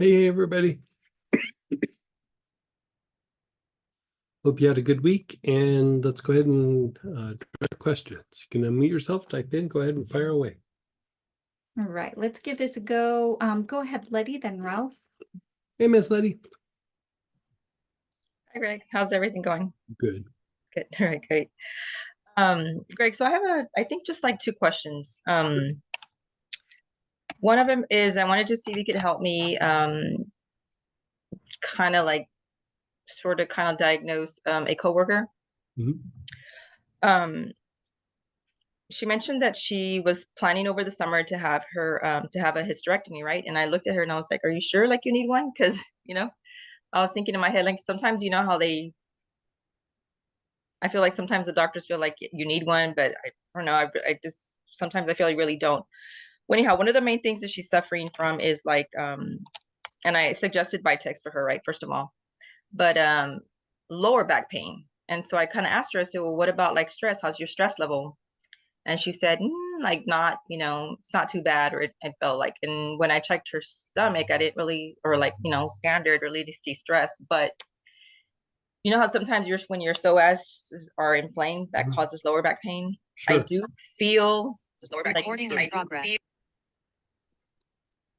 Hey, everybody. Hope you had a good week, and let's go ahead and direct questions. You can unmute yourself, type in, go ahead and fire away. All right, let's give this a go. Go ahead, Letty, then Ralph. Hey, Miss Letty. Hi, Greg. How's everything going? Good. Good. All right, great. Greg, so I have I think just like two questions. One of them is I wanted to see if you could help me kind of like sort of kind of diagnose a coworker. Mhm. She mentioned that she was planning over the summer to have her to have a hysterectomy, right? And I looked at her and I was like, "Are you sure like you need one?" Because, I was thinking in my head, like sometimes you know how I feel like sometimes the doctors feel like you need one, but I don't know. I just sometimes I feel I really don't. Well, anyhow, one of the main things that she's suffering from is like, and I suggested by text for her, right? First of all, but lower back pain. And so I kind of asked her, I said, well, what about like stress? How's your stress level? And she said, like not, it's not too bad, or it felt like. And when I checked her stomach, I didn't really, or like, standard really to see stress, but you know how sometimes when your psoas are inflamed, that causes lower back pain. I Sure. do feel lower back recording in progress.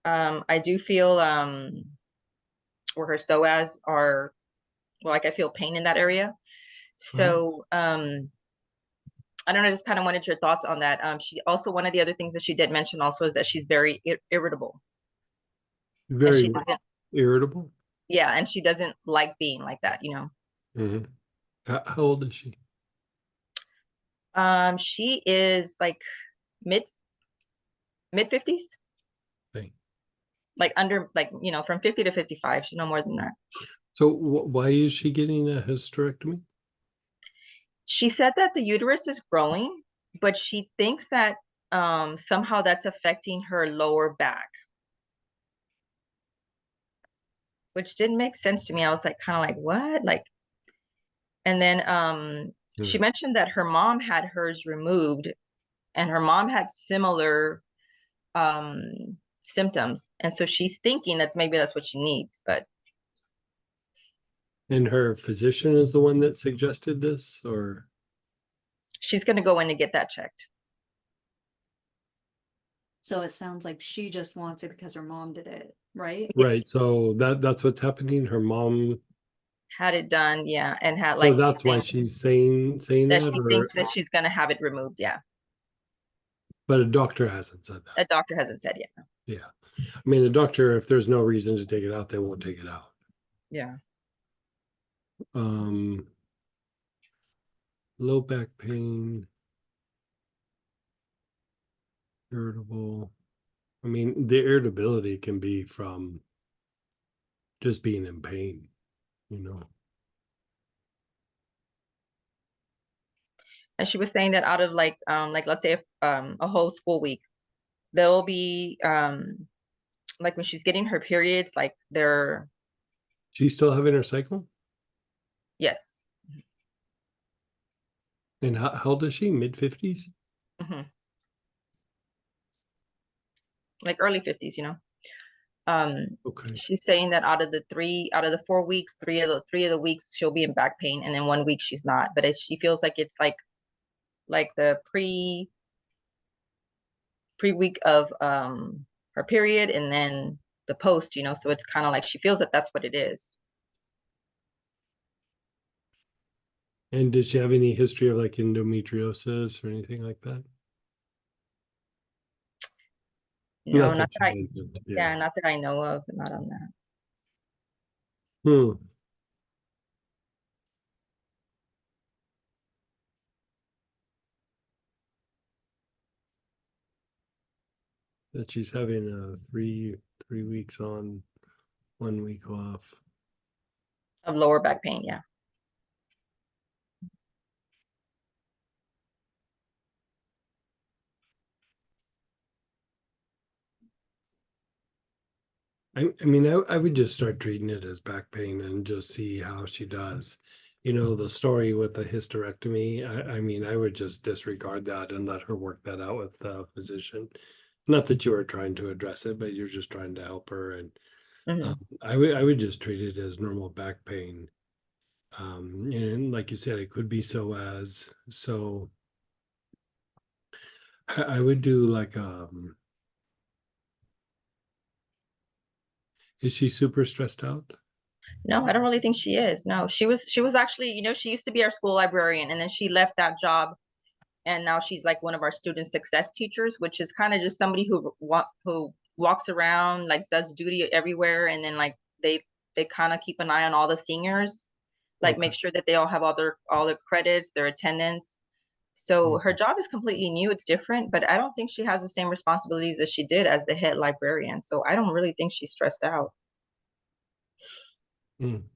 I do feel where her psoas are, well, like I feel pain in that area. So I don't know, just kind of wanted your thoughts on that. She also, one of the other things that she did mention also is that she's very irritable. And Very she doesn't, irritable. yeah, and she doesn't like being like that, Mhm. How old is she? She is like mid 50s. Okay. Like under, like, from 50 to 55. She's no more than that. So why is she getting a hysterectomy? She said that the uterus is growing, but she thinks that somehow that's affecting her lower back, which didn't make sense to me. I was like, kind of like, what? Like, and then she mentioned that her mom had hers removed, and her mom had similar symptoms. And so she's thinking that maybe that's what she needs, but And her physician is the one that suggested this, or? she's going to go in and get that checked. So it sounds like she just wants it because her mom did it, right? Right. So that's what's happening. Her mom. Had it done, yeah, and had So like that's why she's saying that that, she or, thinks that she's going to have it removed. Yeah, but a doctor hasn't said that. a doctor hasn't said yet. Yeah. I mean, the doctor, if there's no reason to take it out, they won't take it out. Yeah. Low back pain, irritable. I mean, the irritability can be from just being in pain, you know. And she was saying that out of like let's say if, a whole school week, there'll be like when she's getting her periods, like they're, She's still having her cycle? yes. And how old is she? Mid-50s? Hmm. Like early 50s, Okay. she's saying that out of the 4 weeks, three of the weeks she'll be in back pain, and then 1 week she's not. But she feels like it's like the pre week of her period, and then the post, so it's kind of like she feels that that's what it is. And did she have any history of like endometriosis or anything like that? No, Not not that I, mentioned. yeah, not that I know of, not on that. Hmm. That she's having a three weeks on, 1 week off. Of lower back pain, yeah. I mean, I would just start treating it as back pain and just see how she does. You know, the story with the hysterectomy, I mean, I would just disregard that and let her work that out with the physician. Not that you are trying to address it, but you're just trying to help her. And Mhm. I would just treat it as normal back pain. And like you said, it could be psoas. So I would do like is she super stressed out? No, I don't really think she is. No, she was actually, she used to be our school librarian, and then she left that job, and now she's like one of our student success teachers, which is kind of just somebody who walks around, like does duty everywhere, and then like they kind of keep an eye on all the seniors, like Okay. make sure that they all have all their credits, their attendance. So her Okay. job is completely new, it's different, but I don't think she has the same responsibilities as she did as the head librarian. So I don't really think she's stressed out. Mm.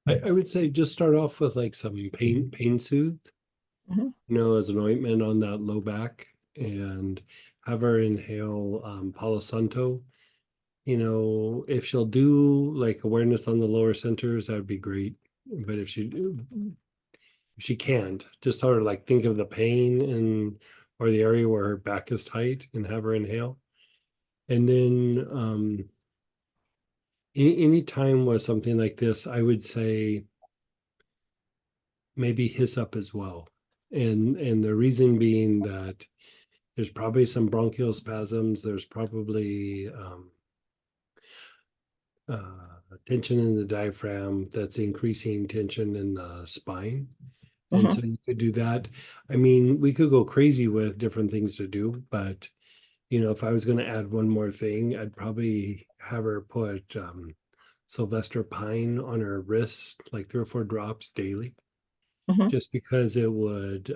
I would say just start off with like some pain soothe, Mhm. as an ointment on that low back, and have her inhale Palo Santo. If she'll do like awareness on the lower centers, that would be great. But if she can't, just sort of like think of the pain and or the area where her back is tight and have her inhale. And then any time with something like this, I would say maybe hiss up as well. And the reason being that there's probably some bronchial spasms, there's probably tension in the diaphragm that's increasing tension in the spine. And Mhm. so you could do that. I mean, we could go crazy with different things to do, but if I was going to add one more thing, I'd probably have her put Sylvester Pine on her wrist, like 3 or 4 drops daily, Mhm. just because it would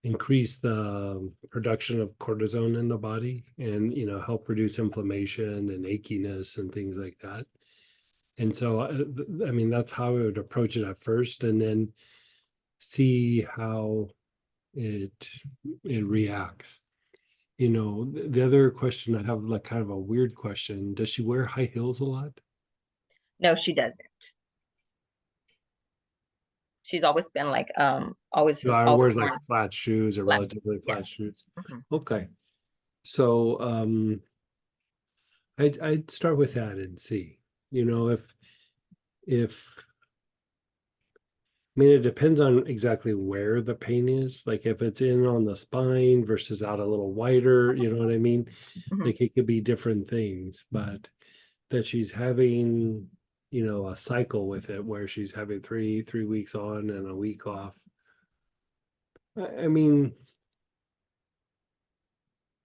increase the production of cortisone in the body and help reduce inflammation and achiness and things like that. And so I mean that's how I would approach it at first, and then see how it it reacts. The other question I have, like kind of a weird question: does she wear high heels a lot? No, she doesn't. She's always been like, always No, has I always wears like worn flat shoes or flats. relatively flat Yes. shoes. Mhm. Okay, so I'd start with that and see. If I mean, it depends on exactly where the pain is. Like if it's in on the spine versus out a little wider, you know what I mean? Mhm. Like it could be different things, but that she's having, a cycle with it where she's having three weeks on and a week off. I mean,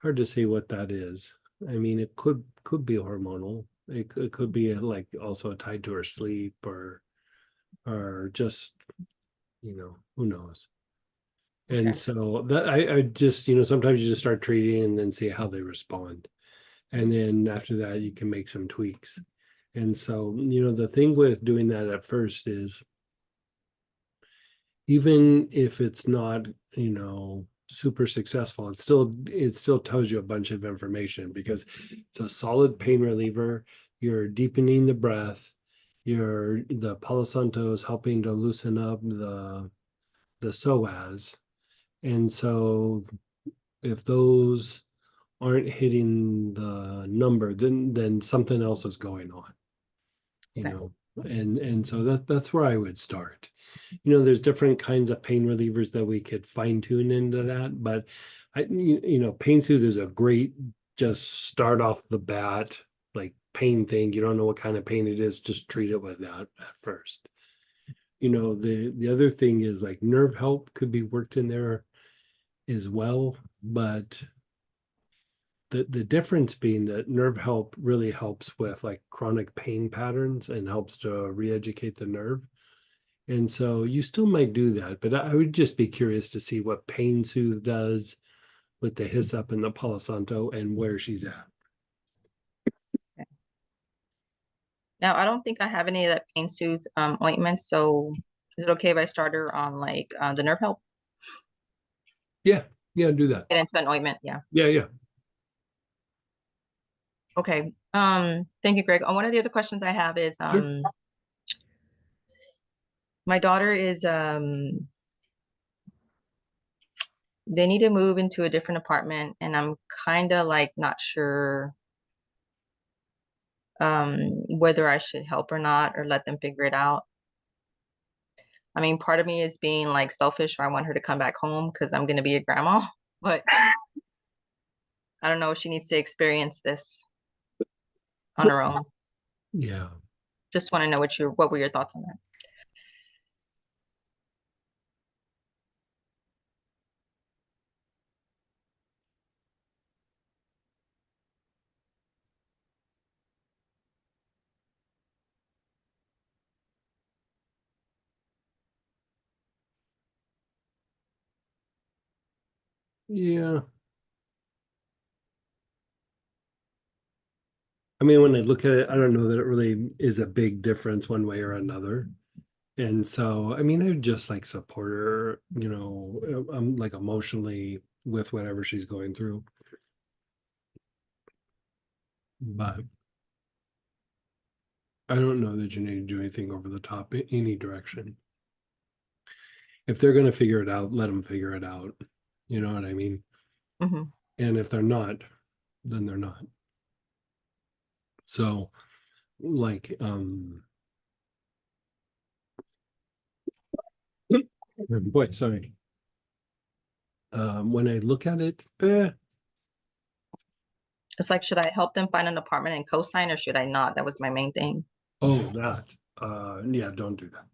hard to say what that is. I mean, it could be hormonal. It could be like also tied to her sleep or just, who knows. And Okay. so that I just, sometimes you just start treating and then see how they respond. And then after that, you can make some tweaks. And so, the thing with doing that at first is even if it's not, super successful, it still tells you a bunch of information because it's a solid pain reliever. You're deepening the breath. The Palo Santo is helping to loosen up the psoas. And so if those aren't hitting the number, then something else is going on, you Okay. know. And so that's where I would start. There's different kinds of pain relievers that we could fine tune into that, but pain soothe is a great just start off the bat like pain thing. You don't know what kind of pain it is, just treat it with that at first. The other thing is like nerve help could be worked in there as well, but the difference being that nerve help really helps with like chronic pain patterns and helps to re-educate the nerve. And so you still might do that, but I would just be curious to see what pain soothe does with the hyssop and the Palo Santo and where she's at. Now, I don't think I have any of that pain soothe ointment. So is it okay if I start her on like the nerve help? Yeah, yeah, do that. Get into an ointment. Yeah. Yeah, yeah. Okay. Thank you, Greg. One of the other questions I have is Sure. my daughter is they need to move into a different apartment, and I'm kind of like not sure whether I should help or not, or let them figure it out. I mean, part of me is being like selfish, or I want her to come back home because I'm gonna be a grandma, but I don't know if she needs to experience this on her own. Yeah. Just want to know what were your thoughts on that? Yeah. I mean, when I look at it, I don't know that it really is a big difference one way or another. And so, I mean, I would just like support her, I'm like emotionally with whatever she's going through. But I don't know that you need to do anything over the top in any direction. If they're going to figure it out, let them figure it out. You know what I mean? Hmm. And if they're not, then they're not. So, like, boy, sorry. When I look at it, It's like, should I help them find an apartment and co-sign, or should I not? That was my main thing. oh, that, yeah, don't do that.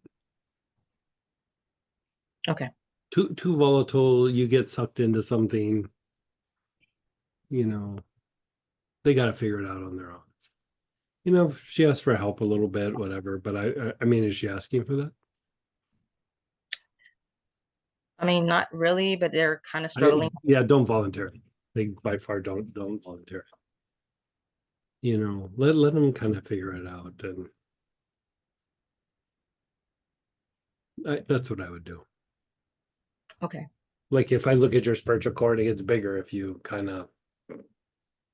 Okay. Too volatile. You get sucked into something. They got to figure it out on their own. If she asks for help a little bit, whatever. But I mean, is she asking for that? I mean, not really, but they're kind of struggling. Yeah, don't volunteer. They by far don't volunteer. Let them kind of figure it out, and that's what I would do. Okay. Like if I look at your spiritual cord, it gets bigger if you kind of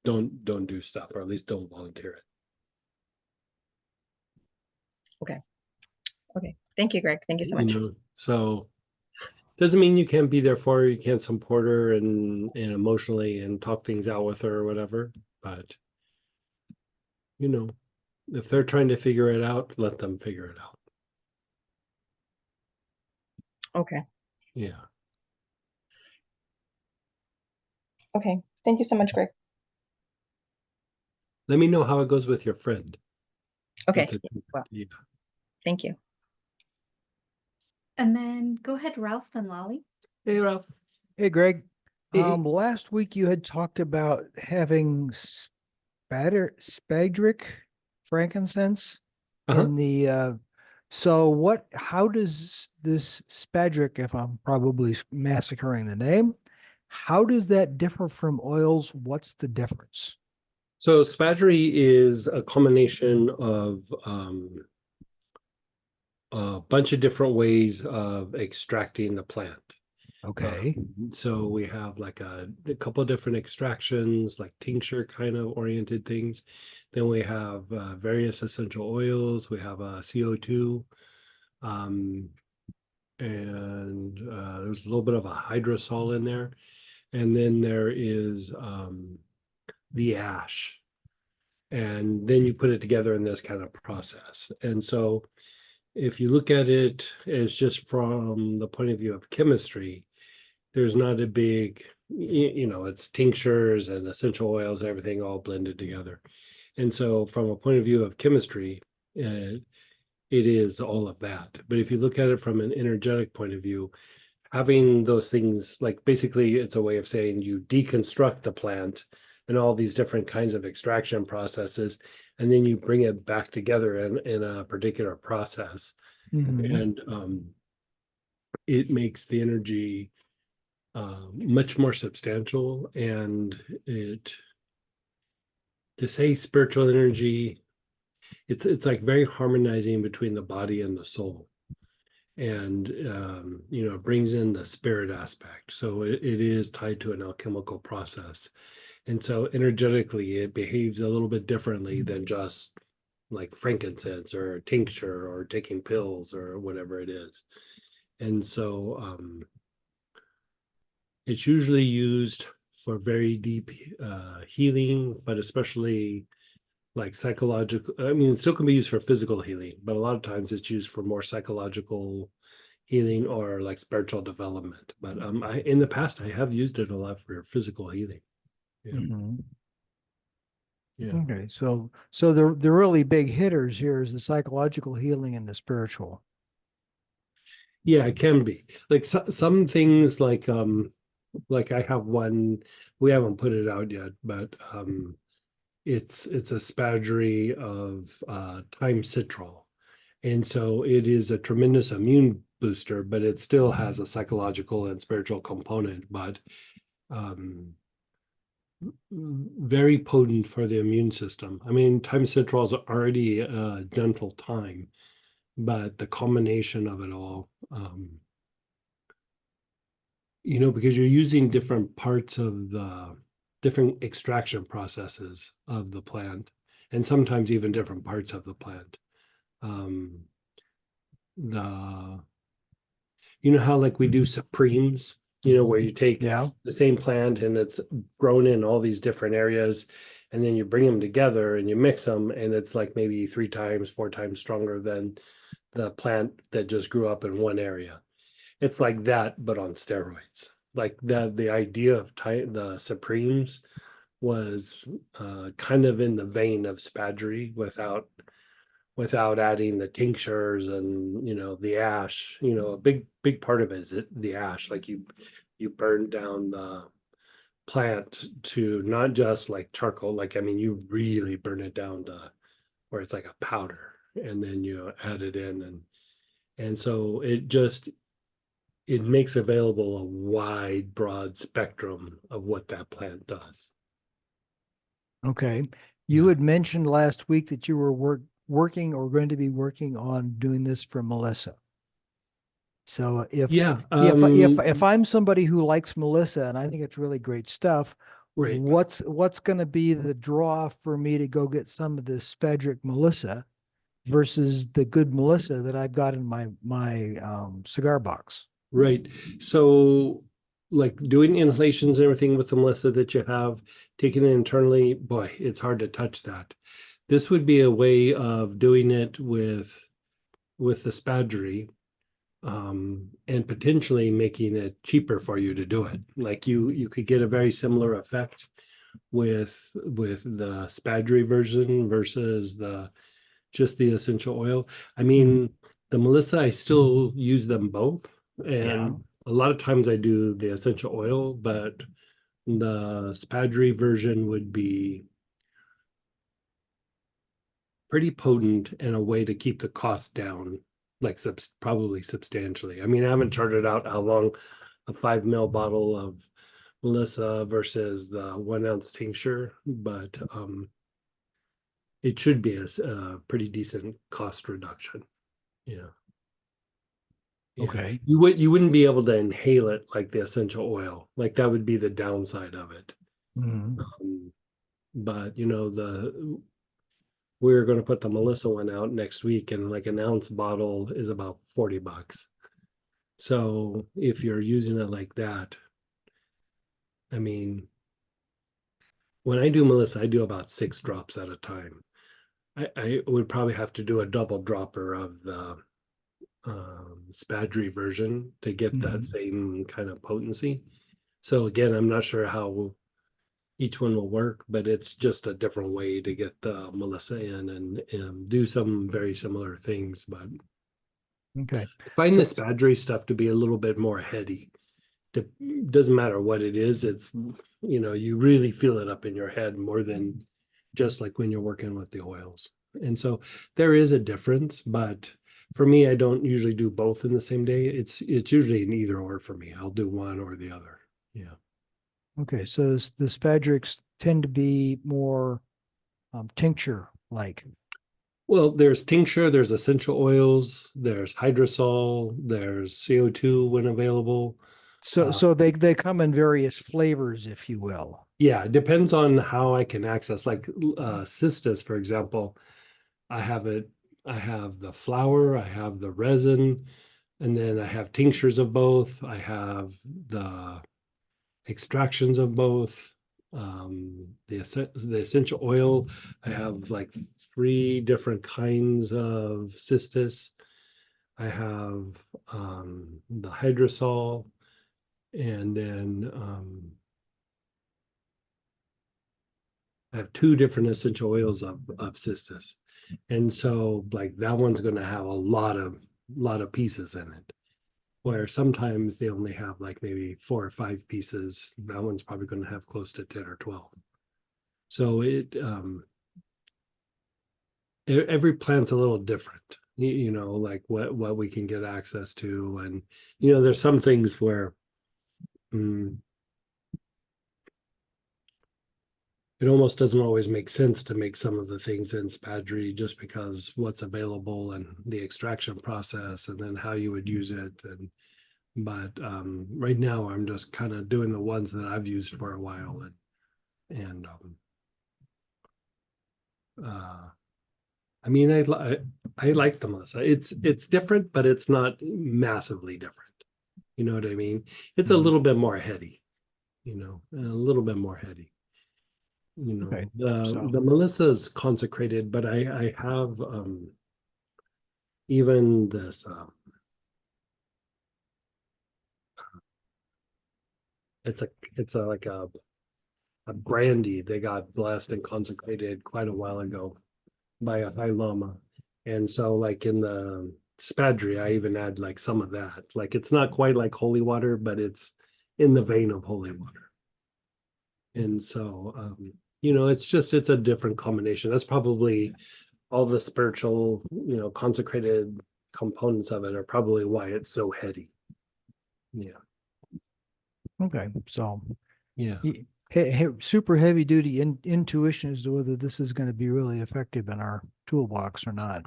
don't do stuff, or at least don't volunteer it. Okay. Thank you, Greg. Thank you so much. So doesn't mean you can't be there for her, you can't support her and emotionally and talk things out with her or whatever. But if they're trying to figure it out, let them figure it out. Okay. Yeah. Okay. Thank you so much, Greg. Let me know how it goes with your friend. Okay. With the- Well. yeah. Thank you. And then go ahead, Ralph and Lolly. Hey, Ralph. Hey, Greg. Hey. Last week you had talked about having Spagyery frankincense Uh-huh. in the how does this Spagyery, if I'm probably massacring the name, how does that differ from oils? What's the difference? So Spagyery is a combination of a bunch of different ways of extracting the plant. Okay. So we have like a couple of different extractions, like tincture kind of oriented things. Then we have various essential oils. We have CO2, and there's a little bit of a hydrosol in there. And then there is the ash. And then you put it together in this kind of process. And so if you look at it as just from the point of view of chemistry, there's not a big, it's tinctures and essential oils, everything all blended together. And so from a point of view of chemistry, it is all of that. But if you look at it from an energetic point of view, having those things, like basically it's a way of saying you deconstruct the plant and all these different kinds of extraction processes, and then you bring it back together in a particular process. Mhm. And it makes the energy much more substantial, and to say spiritual energy, it's like very harmonizing between the body and the soul, and it brings in the spirit aspect, so it is tied to an alchemical process, and so energetically it behaves a little bit differently than just like frankincense or tincture or taking pills or whatever it is. And so It's usually used for very deep healing, but especially like psychological. I mean, it still can be used for physical healing, but a lot of times it's used for more psychological healing or like spiritual development. But in the past I have used it a lot for physical healing. Yeah. Mhm. Yeah. Okay, so the really big hitters here is the psychological healing and the spiritual. Yeah, it can be. Like some things like I have one, we haven't put it out yet, but it's a spaggery of thyme citral. And so it is a tremendous immune booster, but it still has a psychological and spiritual component, but um very potent for the immune system. I mean, thyme citral is already a gentle thyme, but the combination of it all, because you're using different parts of the different extraction processes of the plant, and sometimes even different parts of the plant. Um, the how like we do supremes, where you take Yeah. the same plant and it's grown in all these different areas, and then you bring them together and you mix them, and it's like maybe 3 times, 4 times stronger than the plant that just grew up in one area. It's like that, but on steroids. Like the idea of the Supremes was kind of in the vein of Spaggery without adding the tinctures and the ash. A big part of it is the ash. Like you burn down the plant to not just like charcoal. Like I mean, you really burn it down to where it's like a powder, and then you add it in, and so it makes available a wide, broad spectrum of what that plant does. Okay. You Yeah. had mentioned last week that you were working or going to be working on doing this for Melissa. So Yeah. if I'm somebody who likes Melissa and I think it's really great stuff, Right. what's going to be the draw for me to go get some of this Spedric Melissa versus the good Melissa that I've got in my cigar box? Right. So, like doing inhalations and everything with the Melissa that you have, taking it internally, boy, it's hard to touch that. This would be a way of doing it with the Spaggery, and potentially making it cheaper for you to do it. Like you could get a very similar effect with the Spaggery version versus just the essential oil. I mean, the Melissa, I still use them both. Yeah. And a lot of times I do the essential oil, but the Spaggery version would be pretty potent and a way to keep the cost down, like probably substantially. I mean, I haven't charted out how long a 5 ml bottle of Melissa versus the 1 ounce tincture, but it should be a pretty decent cost reduction. Yeah. Yeah. Okay. You wouldn't be able to inhale it like the essential oil. Like that would be the downside of it. Mhm. But we're going to put the Melissa one out next week, and like 1 ounce bottle is about $40. So if you're using it like that, I mean, when I do Melissa, I do about 6 drops at a time. I would probably have to do a double dropper of the Spaggery version to get that Mhm. same kind of potency. So again, I'm not sure how each one will work, but it's just a different way to get the Melissa in and do some very similar things. But Okay. I find So the Spaggery stuff to be a little bit more heady. It doesn't matter what it is, it's you really feel it up in your head more than just like when you're working with the oils. And so there is a difference, but for me, I don't usually do both in the same day. It's usually an either or for me. I'll do one or the other. Yeah. okay, so the Spedrics tend to be more tincture like. Well, there's tincture, there's essential oils, there's hydrosol, there's CO2 when available. So they come in various flavors, if you will. Yeah, it depends on how I can access. Like cistus, for example, I have it. I have the flour, I have the resin, and then I have tinctures of both. I have the extractions of both. The essential oil, I have like 3 different kinds of cystis. I have the hydrosol, and then I have 2 different essential oils of cystis. And so like that one's going to have a lot of pieces in it, where sometimes they only have like maybe 4 or 5 pieces. That one's probably going to have close to 10 or 12. So every plant's a little different, you know, like what we can get access to. And you know, there's some things where it almost doesn't always make sense to make some of the things in Spagyery, just because what's available and the extraction process and then how you would use it. And but right now I'm just kind of doing the ones that I've used for a while. And I mean, I like the Melissa. It's different, but it's not massively different. You know what I mean? It's a little bit more heady, you know, a little bit more heady. You know, Okay, the Melissa's consecrated, but I have even this it's a like a brandy. They got blessed and consecrated quite a while ago by a High Lama. And so like in the Spagyery, I even add like some of that. Like it's not quite like holy water, but it's in the vein of holy water. And so you know, it's a different combination. That's probably all the spiritual, you know, consecrated components of it are probably why it's so heady. Yeah. okay, so Yeah. super heavy duty intuition as to whether this is going to be really effective in our toolbox or not.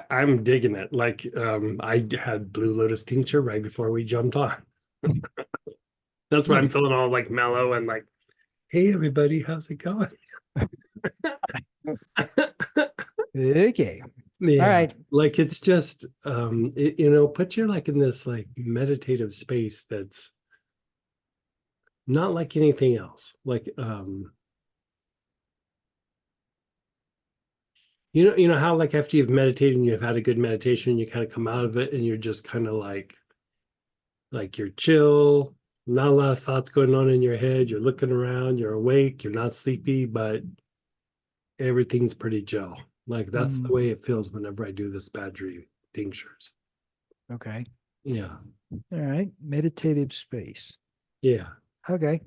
I'm digging it. Like I had Blue Lotus tincture right before we jumped on. That's why I'm feeling all like mellow and like, hey everybody, how's it going? Okay. Yeah. All right. Like it's just you know, put you like in this like meditative space that's not like anything else. Like you know how like after you've meditated and you've had a good meditation, you kind of come out of it and you're just kind of like you're chill, not a lot of thoughts going on in your head, you're looking around, you're awake, you're not sleepy, but everything's pretty chill. Like that's the way it feels whenever I do the Spagyery tinctures. Okay. Yeah. All right. Meditative space. Yeah. Okay.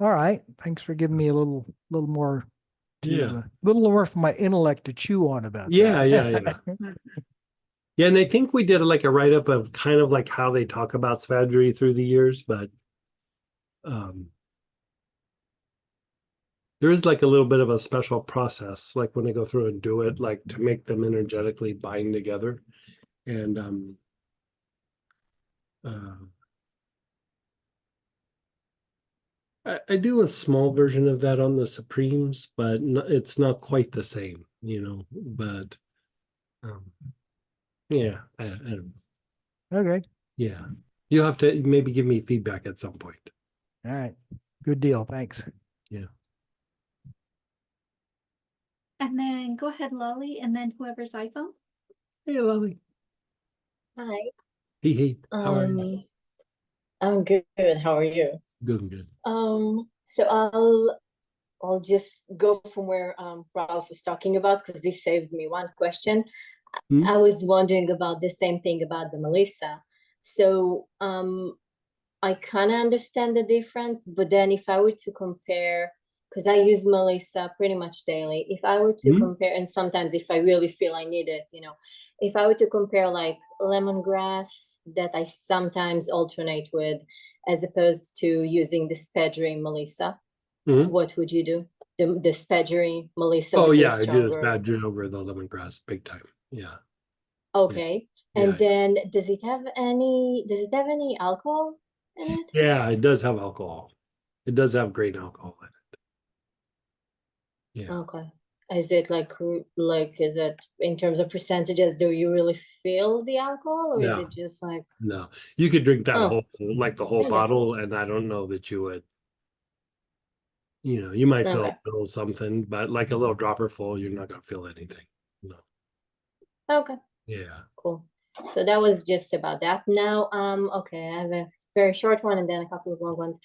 All right. Thanks for giving me a little more Yeah. little more for my intellect to chew on about Yeah, that. yeah. Yeah, and I think we did like a write-up of kind of like how they talk about Spagyery through the years, but there is like a little bit of a special process, like when they go through and do it, like to make them energetically bind together. And I do a small version of that on the Supremes, but it's not quite the same, you know. But yeah, I don't know. Okay. Yeah, you'll have to maybe give me feedback at some point. All right. Good deal. Thanks. Yeah. And then go ahead, Lolly, and then whoever's iPhone. Hey, Lolly. Hi. Hey, how are you? I'm good. How are you? Good. So I'll just go from where Ralph was talking about because this saved me one question. Hmm? I was wondering about the same thing about the Melissa. So I kind of understand the difference, but then if I were to compare, because I use Melissa pretty much daily, if I were to compare, and sometimes if I really feel I need it, if I were to compare like lemongrass that I sometimes alternate with, as opposed to using the Spagyery Melissa, what would you do? The Spagyery Melissa Oh would be yeah, I do this stronger. Spagyery over the lemongrass big time. Yeah. Okay. Yeah. And then does it have any alcohol in it? Yeah, it does have alcohol. It does have great alcohol in it. Yeah. Okay. Is it like is it in terms of percentages, do you really feel the alcohol, or is No. it just like, No, you could drink that Oh, whole, like the whole okay. bottle, and I don't know that you would. You might feel Okay. a little something, but like a little dropper full, you're not gonna feel anything. No. Okay, Yeah. cool. So that was just about that. Now, okay, I have a very short one and then a couple of long ones.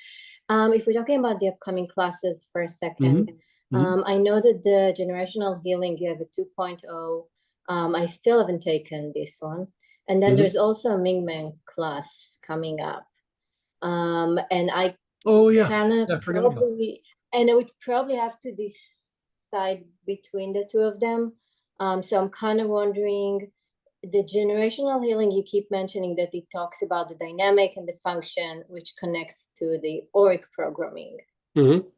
If we're talking about the upcoming classes for a second, Mhm. I know that the generational healing, you have a 2.0. I still haven't taken this one. And then Mhm. there's also a Ming Men class coming up. And I Oh yeah. kind Yeah, I of forgot about. and I would probably have to decide between the two of them. So I'm kind of wondering, the generational healing, you keep mentioning that it talks about the dynamic and the function, which connects to the auric programming. Mhm.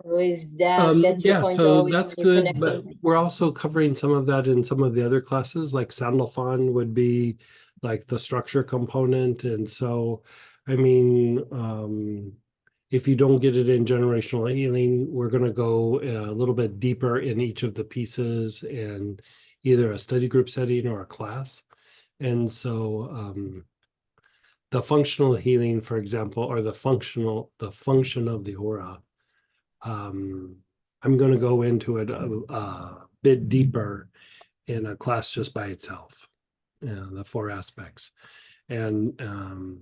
So is that Yeah, 2.0 so is that's when you good, but connecting? we're also covering some of that in some of the other classes, like Sandalphon would be like the structure component. And so, I mean, if you don't get it in generational healing, we're going to go a little bit deeper in each of the pieces and either a study group setting or a class. And so, the functional healing, for example, or the function of the aura. I'm going to go into it a bit deeper in a class just by itself, the four aspects. And, so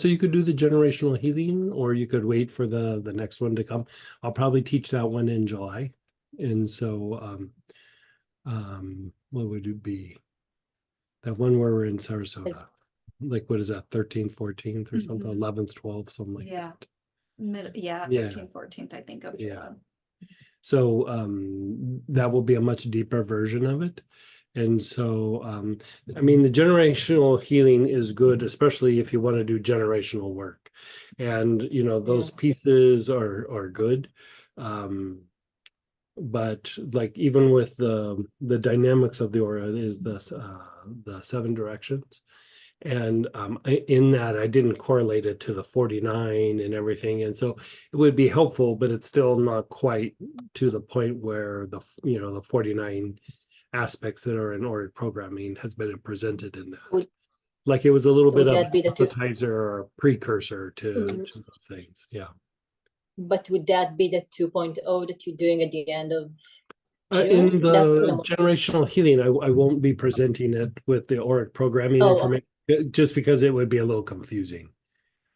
you could do the generational healing, or you could wait for the next one to come. I'll probably teach that one in July. And so, what would it be? That one where we're in Sarasota. Like, what is that, 13th, 14th or something, Mhm. 11th, 12th, something like Yeah. that. Yeah, Yeah. 13th, 14th, I think of Yeah. July. So that will be a much deeper version of it. And so, I mean, the generational healing is good, especially if you want to do generational work. And, those pieces are good. But like even with the dynamics of the aura is the 7 directions. And in that, I didn't correlate it to the 49 and everything. And so it would be helpful, but it's still not quite to the point where the 49 aspects that are in auric programming has been presented in that. Would- Like it was a little So bit would of that be an the two? appetizer or a precursor to Mhm. those things. Yeah. But would that be the 2.0 that you're doing at the end of In June? That's what the I'm. generational healing, I won't be presenting it with the auric programming Oh, information, just because it would be a little confusing.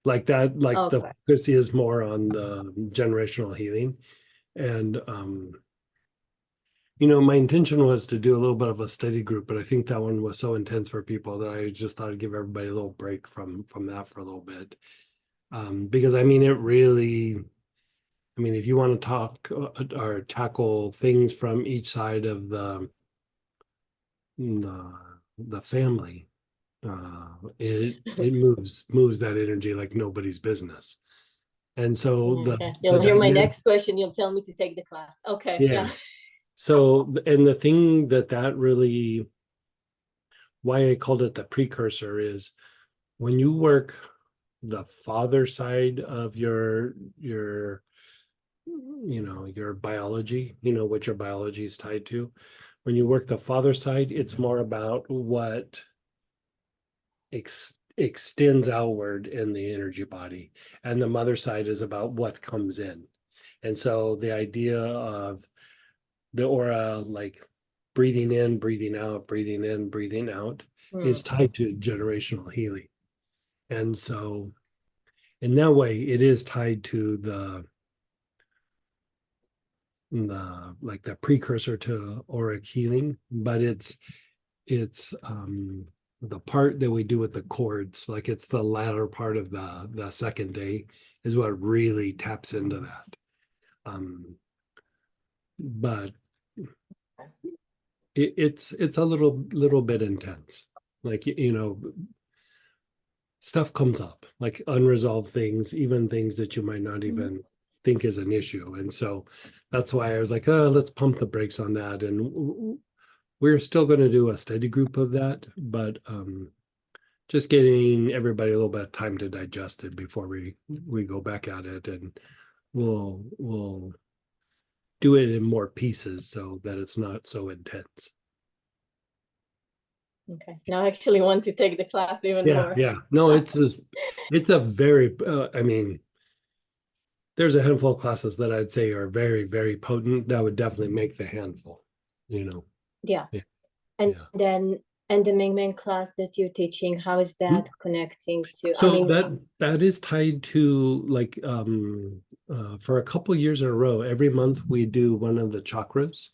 Like that, like the okay. focus is more on the generational healing. And my intention was to do a little bit of a study group, but I think that one was so intense for people that I just thought I'd give everybody a little break from that for a little bit. Because I mean, it really, I mean, if you want to talk or tackle things from each side of the family, it moves that energy like nobody's business. And so Okay. the You'll hear my dynamic, next question. You'll tell me to take the class. Okay. yeah. So, and the thing that really, why I called it the precursor is when you work the father side of your biology, what your biology is tied to. When you work the father side, it's more about what extends outward in the energy body, and the mother side is about what comes in. And so the idea of the aura, like breathing in, breathing out, breathing in, breathing out, is tied to generational healing. And so in that way, it is tied to the like the precursor to auric healing, but it's the part that we do with the chords, like it's the latter part of the second day is what really taps into that. But it's a little bit intense. Like stuff comes up, like unresolved things, even things that you might not even think is an issue. And so that's why I was like, oh, let's pump the brakes on that. And we're still going to do a study group of that, but just getting everybody a little bit of time to digest it before we go back at it. And we'll do it in more pieces so that it's not so intense. Okay, now I actually want to take the class even Yeah, more. yeah. No, it's a very, I mean, there's a handful of classes that I'd say are very, very potent. That would definitely make the handful, you know. Yeah. Yeah. And Yeah. then, and the main class that you're teaching, how is that connecting to, I So mean, that is tied to like for a couple years in a row, every month we do one of the chakras.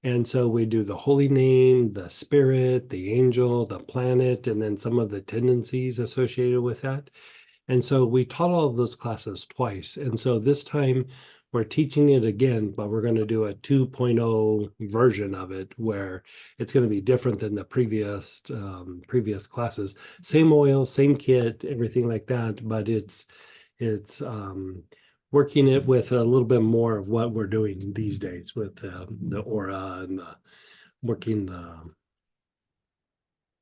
And so we do the holy name, the spirit, the angel, the planet, and then some of the tendencies associated with that. And so we taught all of those classes twice. And so this time we're teaching it again, but we're going to do a 2.0 version of it where it's going to be different than the previous classes. Same oil, same kit, everything like that, but it's working it with a little bit more of what we're doing these days with the aura and working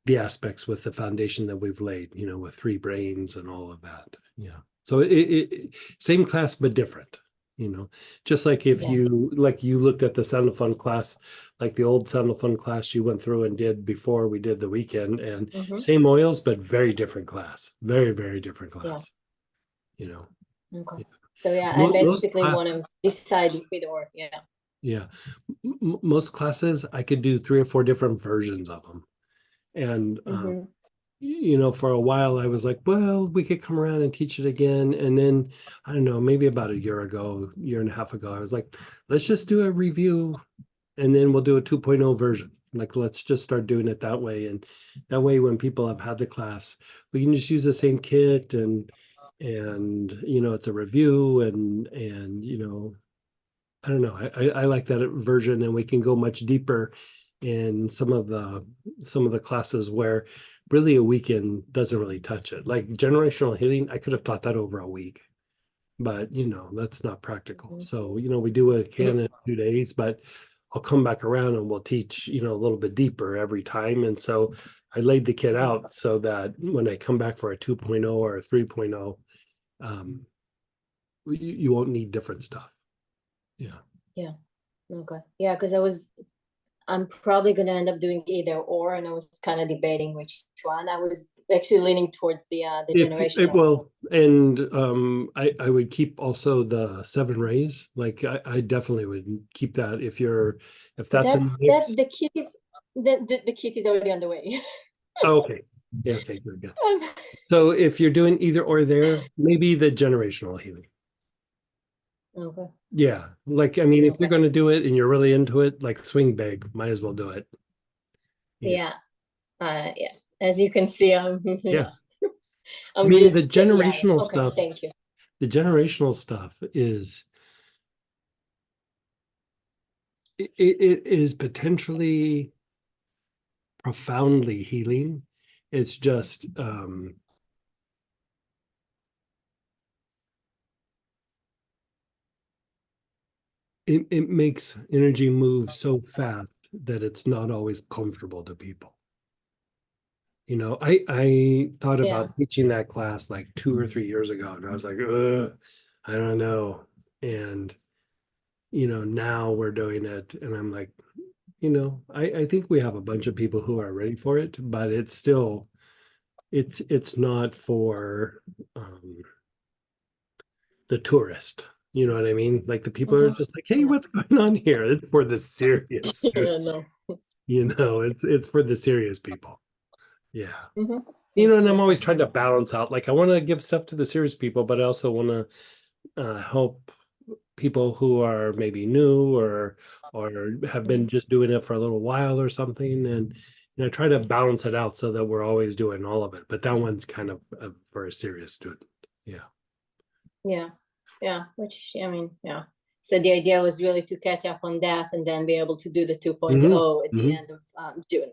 the aspects with the foundation that we've laid, you know, with 3 brains and all of that. Yeah. So it same class, but different, you know, just like if Yeah. you looked at the Sound of Fun class, like the old Sound of Fun class you went through and did before we did the weekend, and Mhm. same oils, but very different class, very, very different class, you know. Okay. Yeah. So yeah, I Most basically class, want to decide with or, yeah. yeah, most classes I could do 3 or 4 different versions of them. And Mhm. you know, for a while I was like, well, we could come around and teach it again. And then I don't know, maybe about a year and a half ago, I was like, let's just do a review and then we'll do a 2.0 version. Like, let's just start doing it that way. And that way, when people have had the class, we can just use the same kit and you know, it's a review and you know, I don't know. I like that version, and we can go much deeper in some of the classes where really a weekend doesn't really touch it. Like generational healing, I could have taught that over a week, but you know, that's not practical. Mhm. So, you know, we do a can in 2 days, but I'll come back around and we'll teach, you know, a little bit deeper every time. And so I laid the kit out so that when I come back for a 2.0 or a 3.0, you won't need different stuff. Yeah. Yeah. Okay. Yeah, because I'm probably gonna end up doing either or, and I was kind of debating which one. I was actually leaning towards the If generational. well, and I would keep also the 7 rays. Like I definitely would keep that if that's in the That's mix. the kit is the kit is already on the way. Oh, okay. Yeah, okay, good, good. So if you're doing either or there, maybe the generational healing. Okay. Yeah. Like I mean, if you're Okay. gonna do it and you're really into it, like swing big, might as well do it. Yeah. Yeah. As you can see, I'm Yeah. I'm I mean, just the generational okay, stuff, thank you. the generational stuff is it is potentially profoundly healing. It's just it makes energy move so fast that it's not always comfortable to people. You know, I thought Yeah. about teaching that class like 2 or 3 years ago, and I was like, ugh, I don't know. And you know, now we're doing it, and I'm like, you know, I think we have a bunch of people who are ready for it, but it's still it's not for the tourist. You know what I mean? Like the people are Mhm. just like, hey, Yeah. what's going on here? It's for the serious, Yeah, no. you know, it's for the serious people. Yeah. Mhm. You know, and I'm always Okay. trying to balance out. Like I want to give stuff to the serious people, but I also want to help people who are maybe new or have been Mhm. just doing it for a little while or something, and you know, try to balance it out so that we're always doing all of it. But that one's kind of for a serious student. Yeah. Yeah. Yeah, which I mean, yeah. So the idea was really to catch up on that and then be able to do the 2.0 Mm-hmm. at the Mm-hmm. end of June.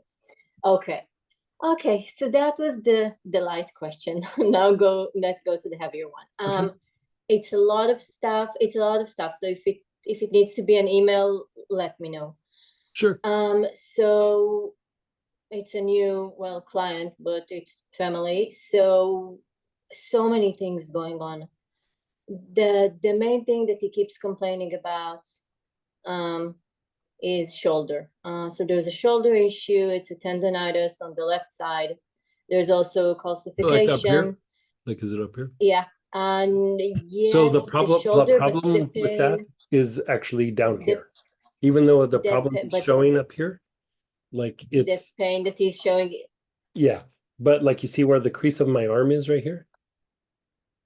Okay. Okay, so that was the light question. Now let's go to the heavier one. Okay. It's a lot of stuff. It's a lot of stuff. So if it needs to be an email, let me know. Sure. So it's a new, well, client, but it's family. So many things going on. The main thing that he keeps complaining about is shoulder. So there's a shoulder issue. It's a tendonitis on the left side. There's also Like up calcification. here? Like, is it up here? Yeah, and yes, So the shoulder, but problem the with that pain, is actually down the, here. Even though the the problem pa- is but showing up here, like the it's, pain that he's showing, yeah. But like you see where the crease of my arm is right here?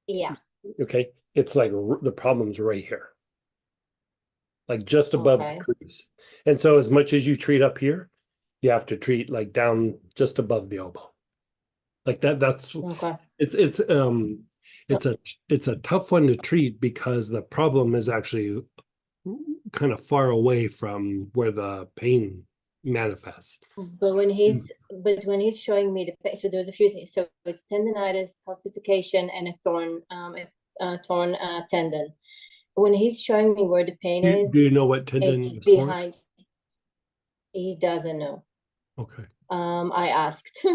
yeah, Okay, it's like the problem's right here. Like just above okay, the crease. And so as much as you treat up here, you have to treat like down just above the elbow. Like that's okay. it's it's a tough one to treat because the problem is actually kind of far away from where the pain manifests. But when he's showing me the pain, so there's a few things. So it's tendonitis, calcification, and a torn tendon. When he's showing me where the pain is, Do you know what tendon it's is torn? behind. He doesn't know. Okay. I asked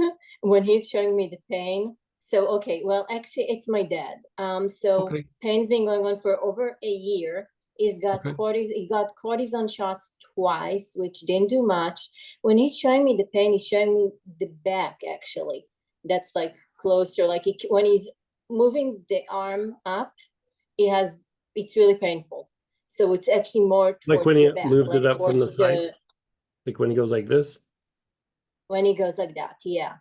when he's showing me the pain. So okay, well actually it's my dad. So Okay. pain's been going on for over a year. He got cortisone shots twice, which didn't do much. When he's showing me the pain, he's showing me the back actually. That's like closer. Like when he's moving the arm up, it's really painful. So it's actually more towards Like when the he back, moves like it up from the towards side? Like when he goes like this? when he goes like that, yeah.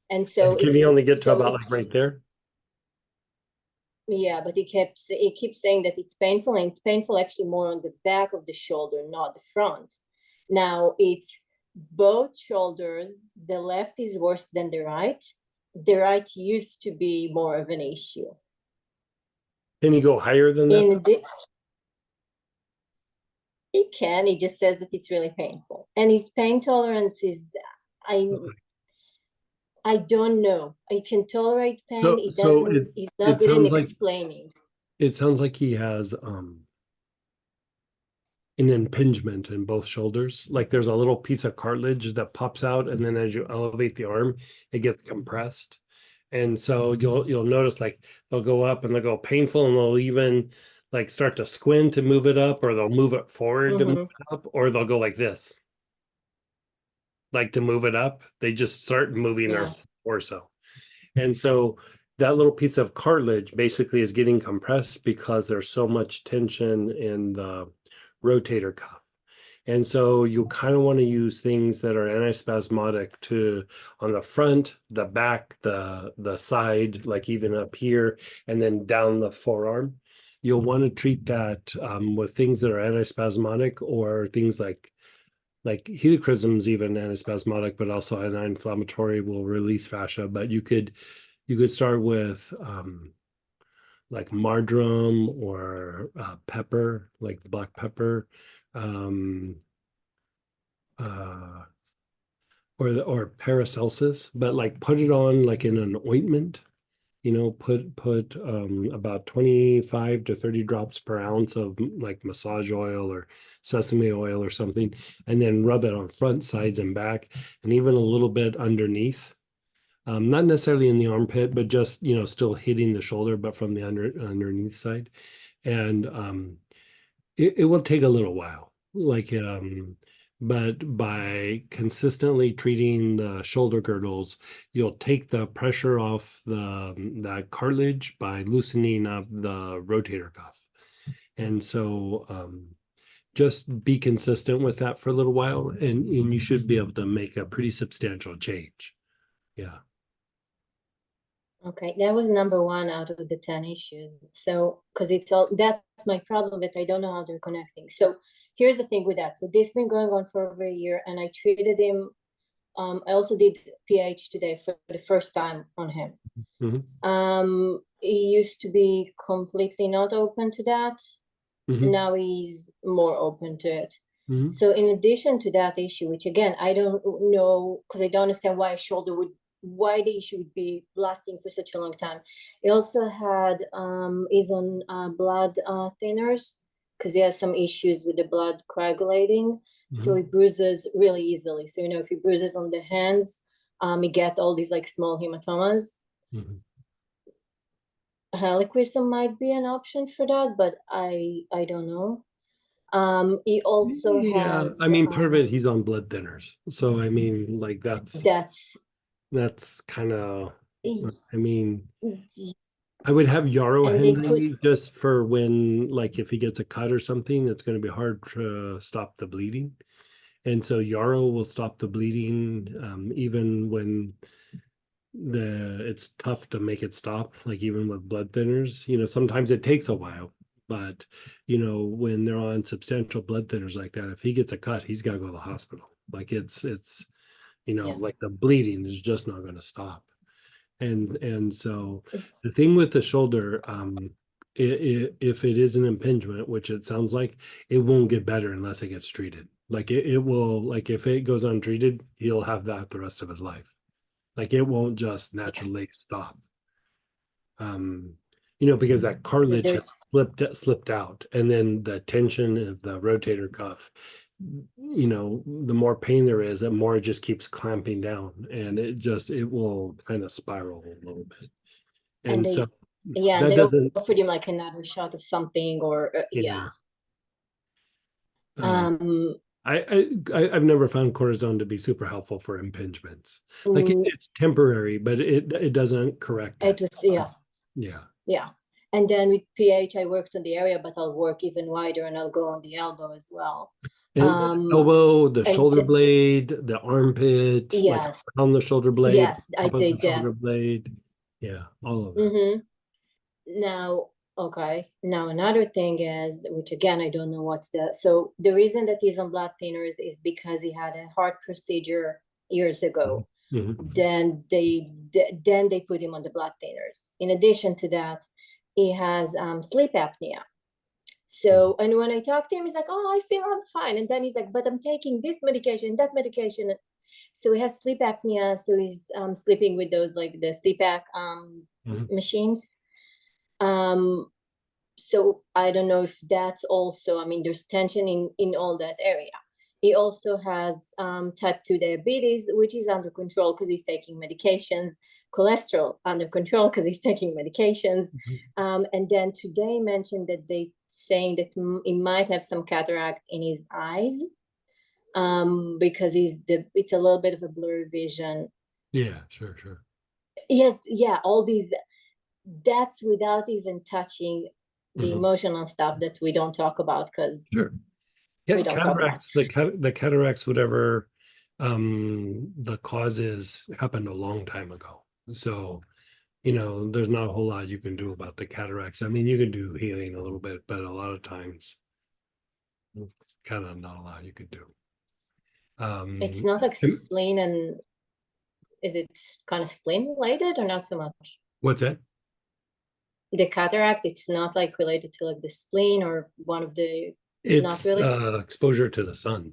And so Can he only get to so about it's, like right there? yeah, but he keeps saying that it's painful, and it's painful actually more on the back of the shoulder, not the front. Now it's both shoulders. The left is worse than the right. The right used to be more of an issue. Can he go higher than that? He can. He just says that it's really painful, and his pain tolerance is. I don't know. He can tolerate pain. He So doesn't. He's it not good in sounds like explaining. it sounds like he has an impingement in both shoulders. Like there's a little piece of cartilage that pops out, and then as you elevate the arm, it gets compressed. And so you'll notice like they'll go up and they'll go painful, and they'll even like start to squint to move it up, or they'll move it forward to move it up, or they'll go like this. Like to move it up, they just start moving their torso. And so that little piece of cartilage basically is getting compressed because there's so much tension in the rotator cuff. And so you kind of want to use things that are antispasmodic to on the front, the back, the side, like even up here, and then down the forearm. You'll want to treat that with things that are antispasmodic, or things like helichrysum is even antispasmodic, but also anti-inflammatory, will release fascia. But you could start with like marjoram or pepper, like black pepper, or Paracelsus, but like put it on like in an ointment. Put about 25 to 30 drops per ounce of like massage oil or sesame oil or something, and then rub it on front, sides, and back, and even a little bit underneath. Not necessarily in the armpit, but just, still hitting the shoulder, but from the underneath side. And it will take a little while. But by consistently treating the shoulder girdles, you'll take the pressure off that cartilage by loosening up the rotator cuff. And so just be consistent with that for a little while, and you should be able to make a pretty substantial change. Yeah. Okay, that was number 1 out of the 10 issues. So, because that's my problem, that I don't know how they're connecting. So here's the thing with that. So this has been going on for over a year, and I treated him. I also did pH today for the first time on him. Mm-hmm. He used to be completely not open to that. Mm-hmm. Now he's more open to it. Mm-hmm. So in addition to that issue, which again, I don't know, because I don't understand why the issue would be lasting for such a long time. He also is on blood thinners, because he has some issues with the blood coagulating. So he bruises really easily. So, if he bruises on the hands, he get all these like small hematomas. Helichrysum might be an option for that, but I don't know. He also Yeah, has, I mean, part of it, he's on blood thinners. So I mean, like that's, that's kind of, I mean, and I would have yarrow they put, handy just for when, like, if he gets a cut or something, it's going to be hard to stop the bleeding. And so yarrow will stop the bleeding, even when it's tough to make it stop, like even with blood thinners. Sometimes it takes a while, but when they're on substantial blood thinners like that, if he gets a cut, he's got to go to the hospital. Like it's yeah, like the bleeding is just not going to stop. And so the thing with the shoulder, if it is an impingement, which it sounds like, it won't get better unless it gets treated. Like it will, like if it goes untreated, he'll have that the rest of his life. Like it won't just naturally stop. Because that cartilage there, slipped out, and then the tension of the rotator cuff, the more pain there is, the more it just keeps clamping down, and it will kind of spiral a little bit. and And they, so yeah, and that they doesn't, offered him like another shot of something, or yeah. uh, Um, I've never found cortisone to be super helpful for impingements. Like mm, it's temporary, but it doesn't correct it it. was, yeah, Yeah. yeah. And then with PH, I worked on the area, but I'll work even wider, and I'll go on the elbow as well. And the elbow, the and shoulder blade, the armpit, like Yes, on the shoulder blade, yes, I top of the did that. shoulder blade. Yeah, all of that. Mm-hmm. Now, okay. Now another thing is, which again I don't know what's so the reason that he's on blood thinners is because he had a heart procedure years ago. Mhm. Then they put him on the blood thinners. In addition to that, he has sleep apnea. So, and when I talk to him, he's like, "Oh, I feel I'm fine," and then he's like, "But I'm taking this medication, that medication." So he has sleep apnea. So he's sleeping with those like the CPAP Mhm. machines. Um, so I don't know if that's also, I mean, there's tension in all that area. He also has type 2 diabetes, which is under control because he's taking medications, cholesterol under control because he's taking medications. And then today mentioned that they saying that he might have some cataract in his eyes because it's a little bit of a blurry vision. Yeah, sure. Yes, yeah, all these, that's without even touching the Mhm. emotional stuff that we don't talk about because Sure. Yeah, we don't talk about. cataracts, the cataracts, whatever the cause is, happened a long time ago. So, there's not a whole lot you can do about the cataracts. I mean, you can do healing a little bit, but a lot of times it's kind of not a lot you could do. It's not like and- spleen, and is it kind of spleen related or not so much? What's that? The cataract, it's not like related to like the spleen or one of the, not It's really? exposure to the sun,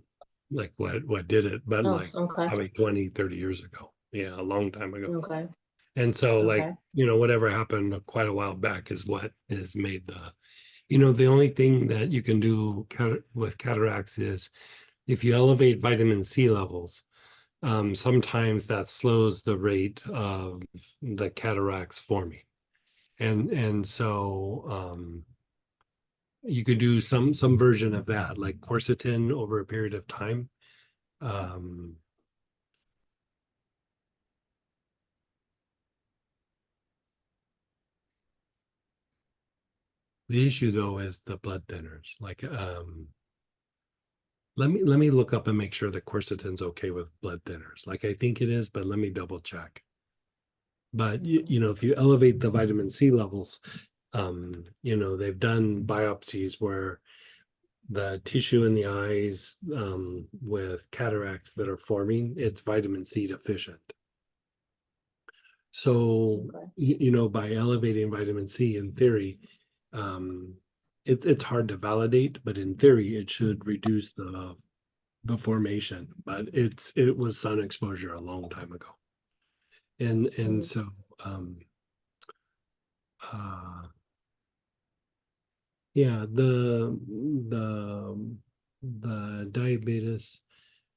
like what did it, but Oh, like okay, probably 20, 30 years ago. Yeah, a long time ago. okay, And so like, okay. whatever happened quite a while back is what has made the only thing that you can do with cataracts is if you elevate vitamin C levels, sometimes that slows the rate of the cataracts forming. And so you could do some version of that, like quercetin over a period of time. Um, the issue though is the blood thinners. Like let me look up and make sure that quercetin's okay with blood thinners. Like I think it is, but let me double check. But if you elevate the vitamin C levels, they've done biopsies where the tissue in the eyes with cataracts that are forming, it's vitamin C deficient. So, Okay. By elevating vitamin C in theory, it's hard to validate, but in theory, it should reduce the formation. But it was sun exposure a long time ago. And so uh yeah, the diabetes,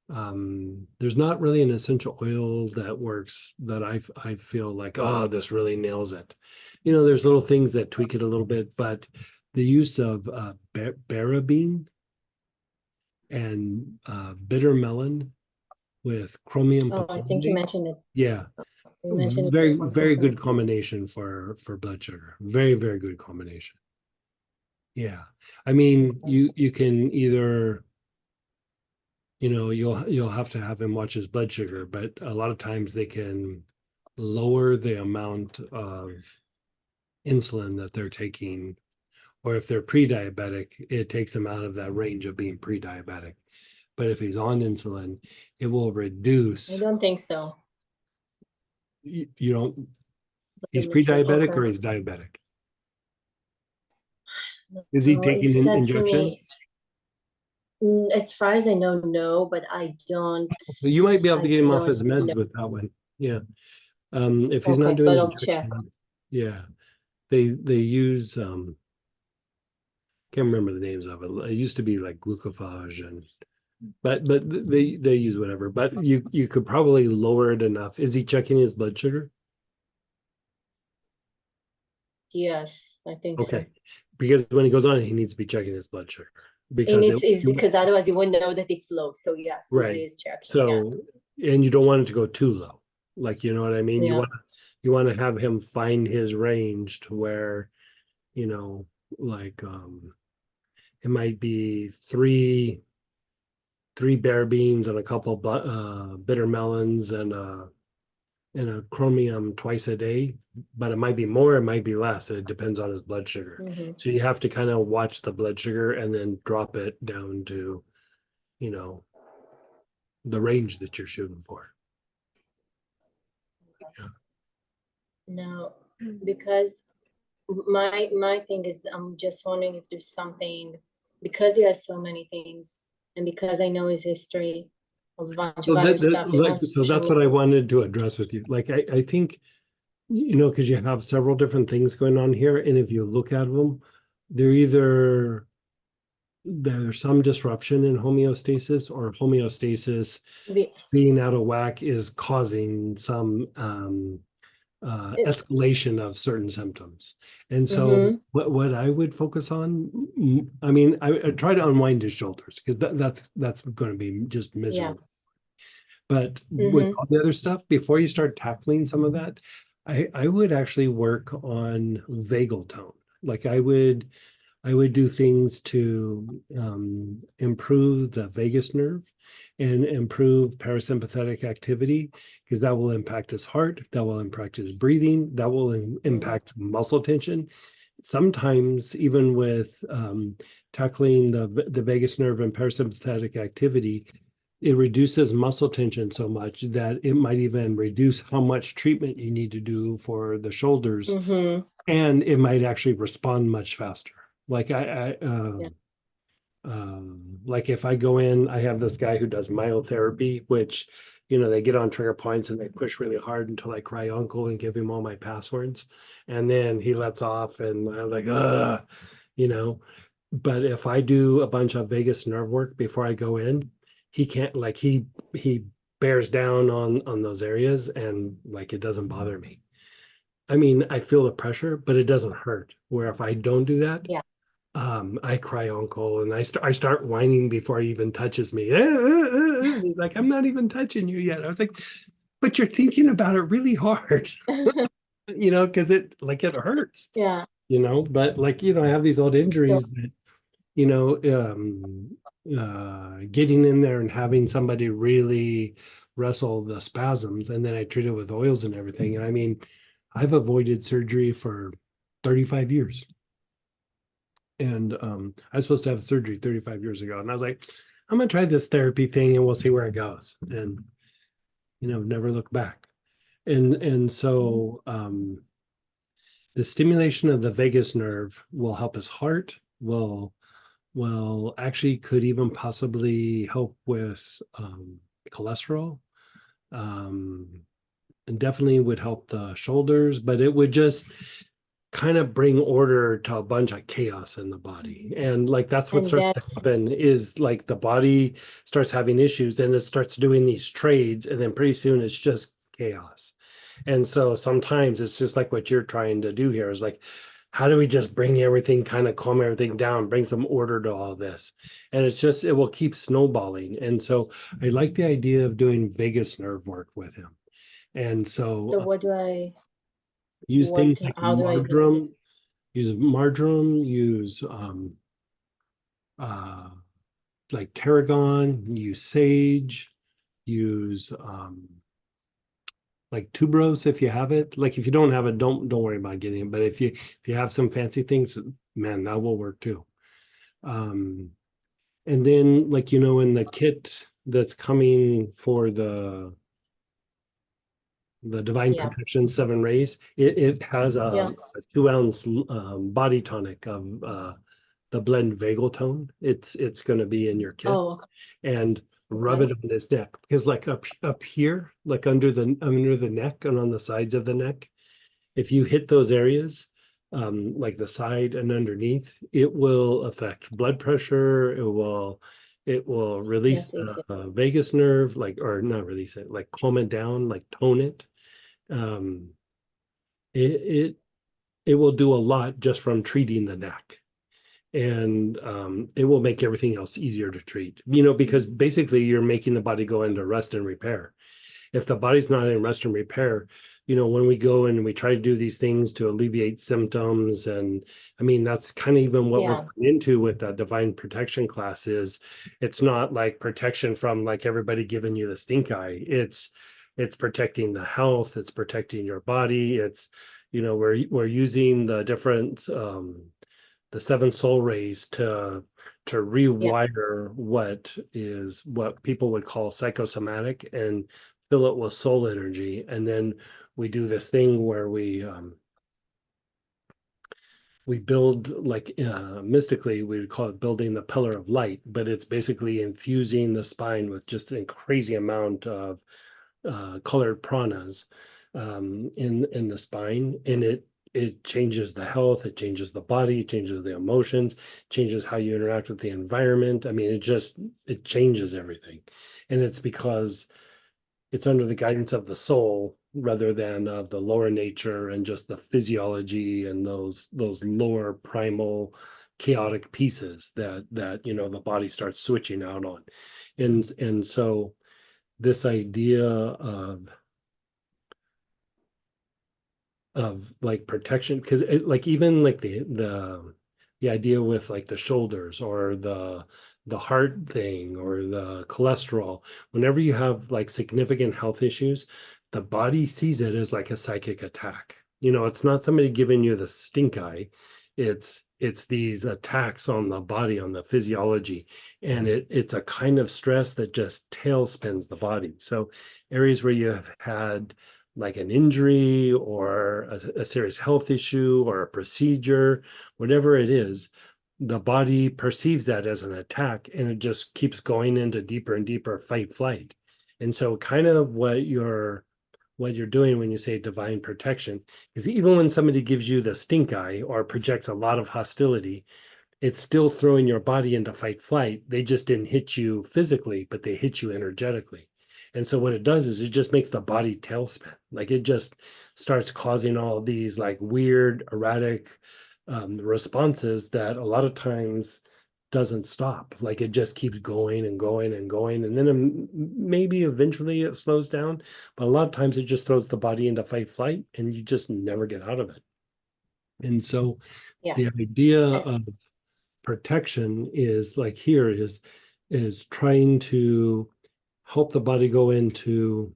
there's not really an essential oil that works that I feel like, oh, this really nails it. There's little things that tweak it a little bit, but the use of barabine, and bitter melon with chromium Oh, I think you picolinate. mentioned it. Yeah, You mentioned it very, at one very point. good combination for blood sugar. Very, very good combination. Yeah, I mean, you can either, you know, you'll have to have him watch his blood sugar, but a lot of times they can lower the amount of insulin that they're taking, or if they're pre-diabetic, it takes them out of that range of being pre-diabetic. But if he's on insulin, it will I reduce. don't think so. You don't. He's Let me check. pre-diabetic Okay. or he's diabetic? Is he No, it taking said to injections? me, as far as I know, no, but I don't. So you might be able to get him off his don't meds know. with that one. Yeah. If he's Okay, not doing but I'll check. injections, yeah. They use can't remember the names of it. It used to be like glucophage and but they use whatever. But you could probably lower it enough. Is he checking his blood sugar? Yes, I think so. Okay. Because when he goes on, he needs to be checking his blood sugar. And Because it's because otherwise you wouldn't know that it's low. So yes, Right. it is checking. Yeah. So and you don't want it to go too low. Like, you know what I mean? Yeah. You want to have him find his range to where, you know, like it might be three bare beans and a couple bitter melons and a chromium twice a day, but it might be more, it might be less. It depends on his blood sugar. Mhm. So you have to kind of watch the blood sugar and then drop it down to, you know, the range that you're shooting for. No, because my thing is I'm just wondering if there's something, because he has so many things and because I know his history of a bunch So of other stuff. It won't so show that's me. what I wanted to address with you. Like I think, you know, because you have several different things going on here, and if you look at them, they're either there's some disruption in homeostasis, or homeostasis The- being out of whack is causing some escalation of certain symptoms. And so Mhm. what I would focus on, I mean, I try to unwind his shoulders because that's going to be just miserable. But with Mhm. all the other stuff, before you start tackling some of that, I would actually work on vagal tone. Like I would do things to improve the vagus nerve and improve parasympathetic activity, because that will impact his heart, that will impact his breathing, that will impact muscle tension. Sometimes even with tackling the vagus nerve and parasympathetic activity, it reduces muscle tension so much that it might even reduce how much treatment you need to do for the shoulders, Mhm. and it might actually respond much faster. Like Yeah. like if I go in, I have this guy who does myotherapy, which, you know, they get on trigger points and they push really hard until I cry uncle and give him all my passwords. And then he lets off and I'm like, you know. But if I do a bunch of vagus nerve work before I go in, he can't, like, he bears down on those areas, and like it doesn't bother me. I mean, I feel the pressure, but it doesn't hurt. Where if I don't do that, Yeah. I cry uncle and I start whining before he even touches me. He's like, I'm not even touching you yet. I was like, but you're thinking about it really hard, you know, because it hurts, Yeah. you know. But like, you know, I have these old injuries that, you know, getting in there and having somebody really wrestle the spasms, and then I treat it with oils and everything. And I mean, I've avoided surgery for 35 years. And I was supposed to have surgery 35 years ago. And I was like, I'm gonna try this therapy thing and we'll see where it goes. And, you know, never look back. And so the stimulation of the vagus nerve will help his heart, will actually could even possibly help with cholesterol. And definitely would help the shoulders, but it would just kind of bring order to a bunch of chaos in the body. And like that's what And starts to that's happen, is like the body starts having issues and it starts doing these trades, and then pretty soon it's just chaos. And so sometimes it's just like what you're trying to do here is like, how do we just bring everything, kind of calm everything down, bring some order to all this? And it's just, it will keep snowballing. And so I like the idea of doing vagus nerve work with him. And So so what do I, use things what, like how do I do? marjoram, use uh like tarragon, use sage, use like tuberose if you have it. Like if you don't have it, don't worry about getting it. But if you have some fancy things, man, that will work too. And then like in the kit that's coming for the Divine Yeah. Protection 7 Rays, it has Yeah. a 2-ounce body tonic of the blend vagal tone. It's going to be in your kit. Oh, And rub okay. it on his neck, because like up here, like under the neck and on the sides of the neck, if you hit those areas, like the side and underneath, it will affect blood pressure. It will release Yes, yes, yes. the vagus nerve, like, or not release it, like calm it down, like tone it. Um, it will do a lot just from treating the neck. And it will make everything else easier to treat, because basically you're making the body go into rest and repair. If the body's not in rest and repair, when we go and we try to do these things to alleviate symptoms, and I mean, that's kind of even what Yeah. we're going into with that divine protection class. Is it's not like protection from like everybody giving you the stink eye. It's protecting the health, it's protecting your body. It's, we're using the different the 7 soul rays to rewire what people would call psychosomatic, and fill it with soul energy. And then we do this thing where we build, like mystically we would call it building the pillar of light, but it's basically infusing the spine with just a crazy amount of colored pranas in the spine, and it changes the health, it changes the body, it changes the emotions, changes how you interact with the environment. I mean, it changes everything. And it's because it's under the guidance of the soul rather than of the lower nature and just the physiology and those lower primal chaotic pieces that the body starts switching out on. And so this idea of like protection, because like even like the idea with like the shoulders or the heart thing or the cholesterol, whenever you have like significant health issues, the body sees it as like a psychic attack. It's not somebody giving you the stink eye. It's these attacks on the body, on the physiology, and it's a kind of stress that just tailspins the body. So areas where you have had like an injury or a serious health issue or a procedure, whatever it is, the body perceives that as an attack, and it just keeps going into deeper and deeper fight flight. And so kind of what you're doing when you say divine protection is, even when somebody gives you the stink eye or projects a lot of hostility, it's still throwing your body into fight flight. They just didn't hit you physically, but they hit you energetically. And so what it does is it just makes the body tailspin. Like it just starts causing all these like weird, erratic responses that a lot of times doesn't stop. Like it just keeps going and going and going. And then maybe eventually it slows down. But a lot of times it just throws the body into fight flight and you just never get out of it. And so Yeah. the idea of protection is like here is trying to help the body go into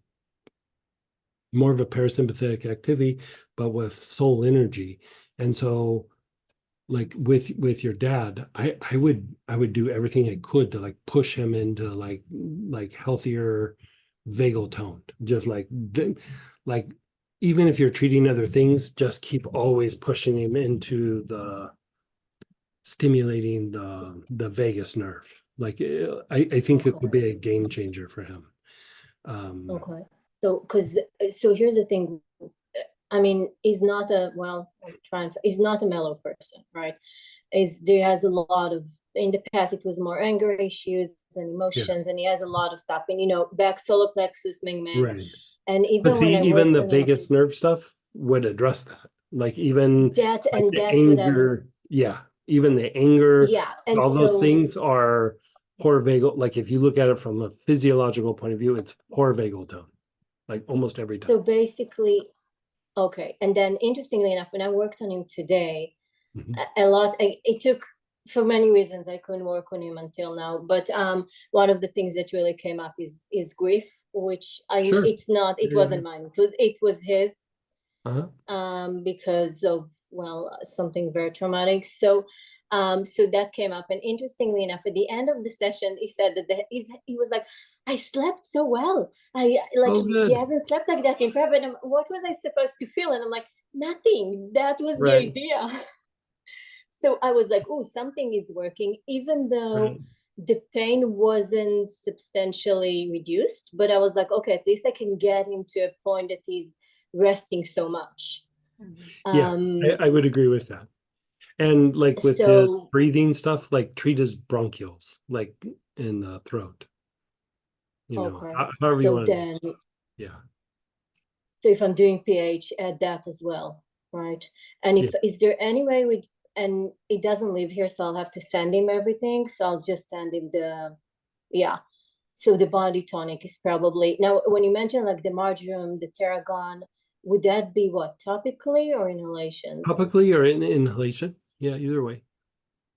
more of a parasympathetic activity, but with soul energy. And so like with your dad, I would do everything I could to like push him into like healthier vagal tone. Just like even if you're treating other things, just keep always pushing him into the stimulating the vagus nerve. Like I think it would be a game changer for him. Okay. So here's the thing. I mean, he's not he's not a mellow person, right? There has a lot of, in the past it was more anger issues and emotions, and he has a lot of stuff, and back solar plexus, Ming Man. Right. And But even see, when I even worked the on him, vagus nerve stuff would address that. Like even That, like and the that's what I'm, anger, yeah, even the anger, yeah, and all those so, things are poor vagal. Like if you look at it from a physiological point of view, it's poor vagal tone, like almost every time. so basically, okay. And then interestingly enough, when I worked on him today, Mhm. a lot, it took, for many reasons, I couldn't work on him until now. But one of the things that really came up is grief, which Sure. it's not, it Yeah, wasn't mine. It was his, Uh-huh. because of, well, something very traumatic. So that came up, and interestingly enough, at the end of the session, he said that he was like, I slept so well. I like Oh, he good. hasn't slept like that in forever. And what was I supposed to feel? And I'm like, nothing. That was the Right. idea. So I was like, oh, something is working, even though Right. the pain wasn't substantially reduced. But I was like, okay, at least I can get him to a point that he's resting so much. Yeah, I would agree with that. And like with his So breathing stuff, like treat his bronchioles, like in the throat. You know, okay, however you so want to. then, Yeah. so if I'm doing pH, add that as well, right? And if Yeah. is there any way and it doesn't live here, so I'll have to send him everything. So I'll just send him yeah. So the body tonic is probably, now when you mentioned like the marjoram, the tarragon, would that be what, topically or inhalations? Topically or in inhalation. Yeah, either way.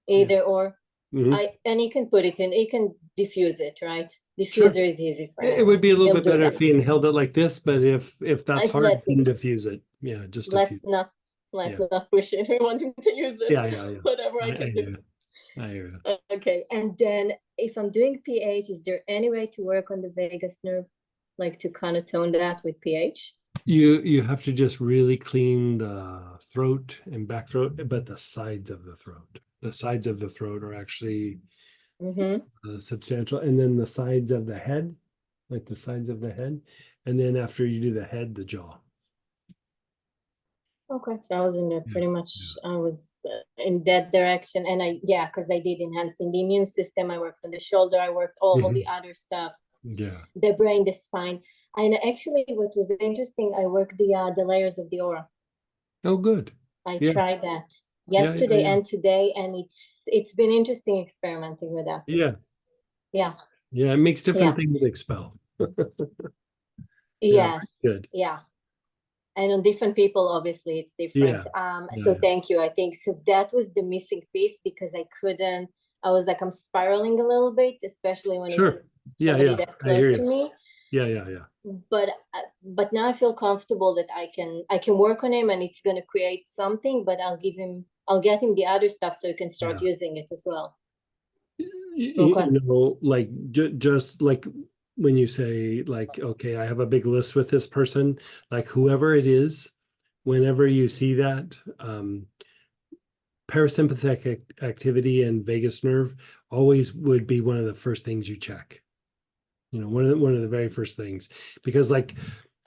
Either or. Mhm. And you can put it in, you can diffuse it, right? Sure. Diffuser is easy for It him. would be a little He'll bit do better that. if he inhaled it like this, but if that's hard, Let's then diffuse it. Yeah, just diffuse. let's Yeah. not push it. We want him to use it. Yeah, So yeah, yeah. whatever I I can hear do. you. I hear you. Okay. And then if I'm doing pH, is there any way to work on the vagus nerve? Like to kind of tone that with pH? You have to just really clean the throat and back throat, but the sides of the throat. The sides of the throat are actually substantial, and then the sides of the head, like the sides of the head, and then after you do the head, the jaw. Okay, so I was in there Yeah, pretty much. yeah. I was in that direction, and because I did enhancing the immune system. I worked on the shoulder. I worked all the other stuff, Yeah. the brain, the spine, and actually, what was interesting, I worked the layers of the aura. Oh, good. I Yeah. tried that Yeah, yesterday yeah. and today, and it's been interesting experimenting with that. Yeah. Yeah. Yeah, it makes different Yeah. things expel. Yeah, Yes. good. Yeah. And on different people, obviously, it's different. Yeah. So Yeah. thank you. I think so that was the missing piece because I was like, I'm spiraling a little bit, especially when Sure. it's Yeah, somebody yeah. that's I hear close to you. me. Yeah, yeah, yeah. But now I feel comfortable that I can work on him and it's gonna create something, but I'll get him the other stuff so he can start Yeah. using it as well. You know, like just like when you say like, okay, I have a big list with this person, like whoever it is, whenever you see that, parasympathetic activity and vagus nerve always would be one of the first things you check. You know, one of the very first things, because like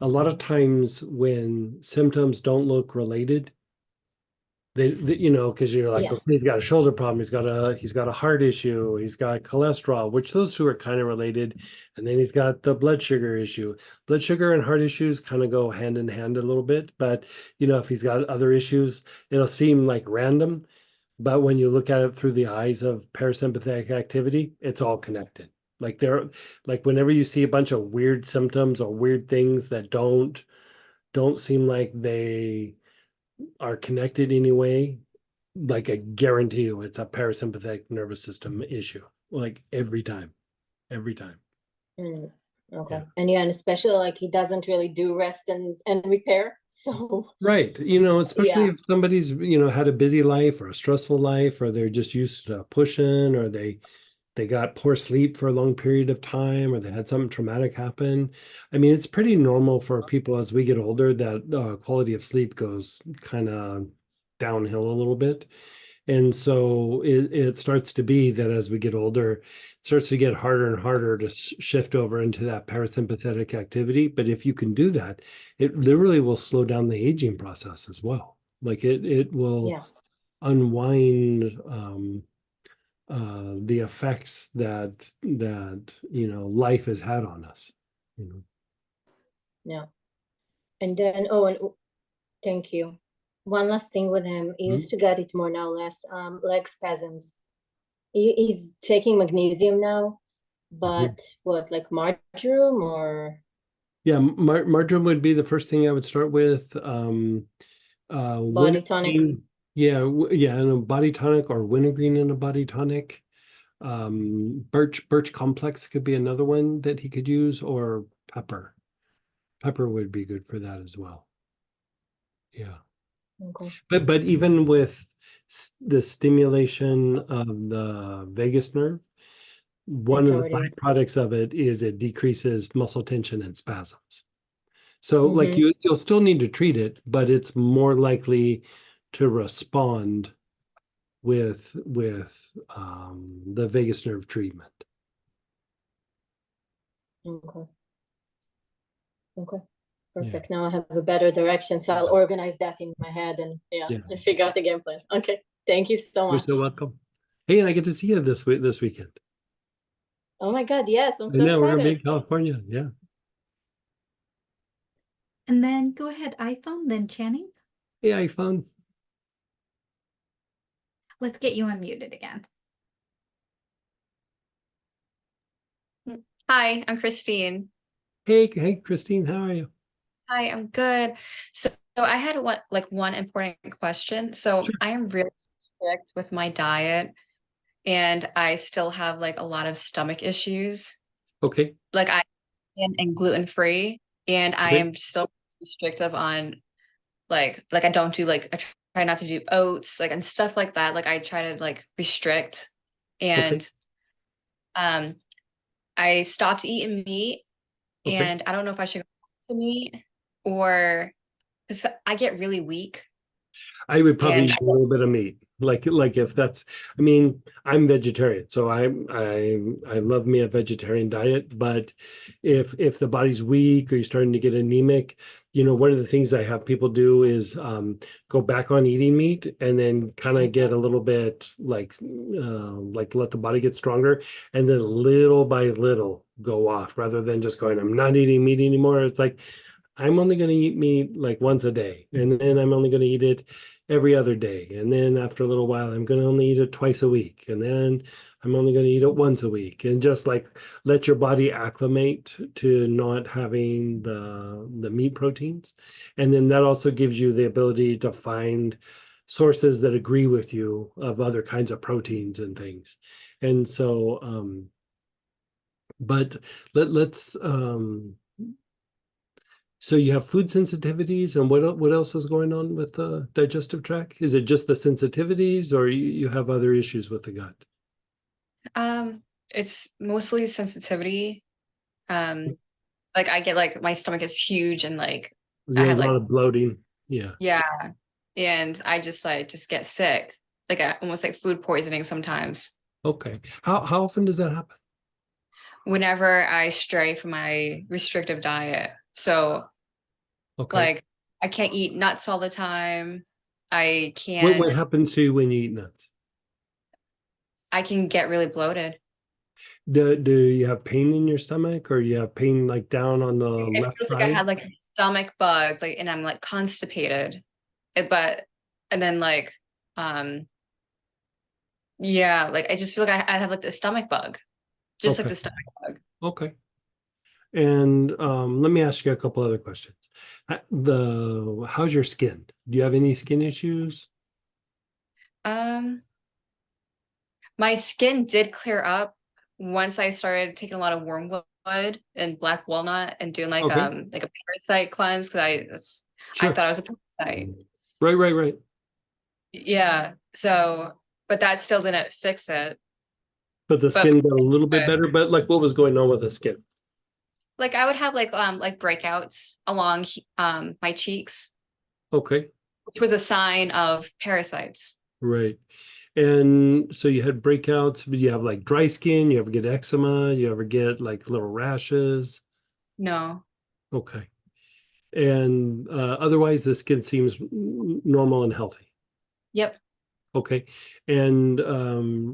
a lot of times when symptoms don't look related, they you know, because you're like, Yeah. okay, he's got a shoulder problem, he's got a heart issue, he's got cholesterol, which those two are kind of related, and then he's got the blood sugar issue. Blood sugar and heart issues kind of go hand in hand a little bit, but you know, if he's got other issues, it'll seem like random, but when you look at it through the eyes of parasympathetic activity, it's all connected. Like like whenever you see a bunch of weird symptoms or weird things that don't seem like they are connected anyway, like I guarantee you it's a parasympathetic nervous system issue. Like every time. Every time. Okay. Yeah. And and especially like he doesn't really do rest and repair. So Right. You know, especially Yeah. if somebody's, you know, had a busy life or a stressful life, or they're just used to pushing, or they got poor sleep for a long period of time, or they had something traumatic happen. I mean, it's pretty normal for people as we get older that quality of sleep goes kind of downhill a little bit. And so it starts to be that as we get older, it starts to get harder and harder to shift over into that parasympathetic activity. But if you can do that, it literally will slow down the aging process as well. Like it will Yeah. unwind the effects that you know life has had on us. You know. Yeah. And then and thank you. one last thing with him. He Mhm. used to get it more now, less leg spasms. He's taking magnesium now, but what, like marjoram or Yeah, marjoram would be the first thing I would start with. body tonic? Wintergreen, yeah, yeah, and a body tonic or wintergreen in a body tonic. Birch complex could be another one that he could use, or pepper. Pepper would be good for that as well. Yeah. Okay. But even with the stimulation of the vagus nerve, one It's of the already. byproducts of it is it decreases muscle tension and spasms. So like Mhm. you'll still need to treat it, but it's more likely to respond with the vagus nerve treatment. Okay. Okay. Yeah. Perfect. Now I have a better direction, so I'll organize that in my head and Yeah. and figure out the game plan. Okay. Thank you so You're much. so welcome. Hey, and I get to see you this weekend. Oh my God, yes, I'm I so know we're gonna be in excited. California. Yeah. And then go ahead, iPhone, then Channing. Hey, iPhone. Let's get you unmuted again. Hi, I'm Christine. Hey, Christine, how are you? Hi, I'm good. So I had one important question. So Sure. I am really strict with my diet, and I still have like a lot of stomach issues. Okay. Like I am gluten free, and I Okay. am still restrictive on like I don't do like I try not to do oats like and stuff like that. Like I try to like restrict, Okay. and um I stopped eating meat, Okay. and I don't know if I should go back to meat or because I get really weak. I would probably And eat a little bit of meat. Like if that's, I mean, I'm vegetarian, so I love me a vegetarian diet. But if the body's weak or you're starting to get anemic, one of the things I have people do is go back on eating meat and then kind of get a little bit like let the body get stronger, and then little by little go off rather than just going, I'm not eating meat anymore. It's like I'm only going to eat meat like once a day, and then I'm only going to eat it every other day. And then after a little while, I'm going to only eat it twice a week. And then I'm only going to eat it once a week. And just like let your body acclimate to not having the meat proteins. And then that also gives you the ability to find sources that agree with you of other kinds of proteins and things. And so, but let's so you have food sensitivities, and what else is going on with the digestive tract? Is it just the sensitivities, or you have other issues with the gut? it's mostly sensitivity. Like I get like my stomach is huge and like I Yeah, a had lot like of bloating. Yeah. yeah, and I just get sick. Like I almost like food poisoning sometimes Okay. How often does that happen? whenever I stray from my restrictive diet. So Okay. like I can't eat nuts all the time. I What can't happens to you when you eat nuts? I can get really bloated. Do you have pain in your stomach, or you have pain like down on the It left feels like I side? had like a stomach bug, like, and I'm like constipated. But and then like um yeah, like I just feel like I have like the stomach bug, just like Okay. the stomach bug. Okay. And let me ask you a couple other questions. How's your skin? Do you have any skin issues? Um, my skin did clear up once I started taking a lot of wormwood and black walnut and doing Okay. like a parasite cleanse because I Sure. thought I was a parasite. Right. Yeah. So, but that still didn't fix it. But the But skin got a little bit better. But like, what was going on with the skin? like I would have like breakouts along my cheeks, Okay, which was a sign of parasites. right. And so you had breakouts, but you have like dry skin. You ever get eczema? You ever get like little rashes? No. Okay. And otherwise, the skin seems normal and healthy. Yep. Okay. And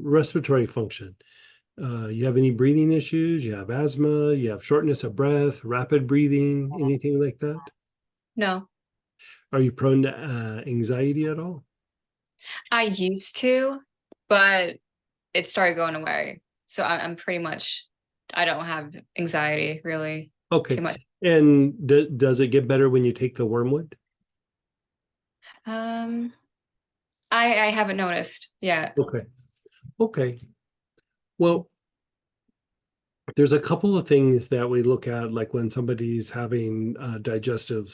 respiratory function. You have any breathing issues? You have asthma? You have shortness of breath, rapid breathing, anything like that? No. Are you prone to anxiety at all? I used to, but it started going away. So I'm pretty much, I don't have anxiety really Okay. too much. And does it get better when you take the wormwood? Um, I haven't noticed yet. Okay. Okay. Well, there's a couple of things that we look at, like when somebody's having digestive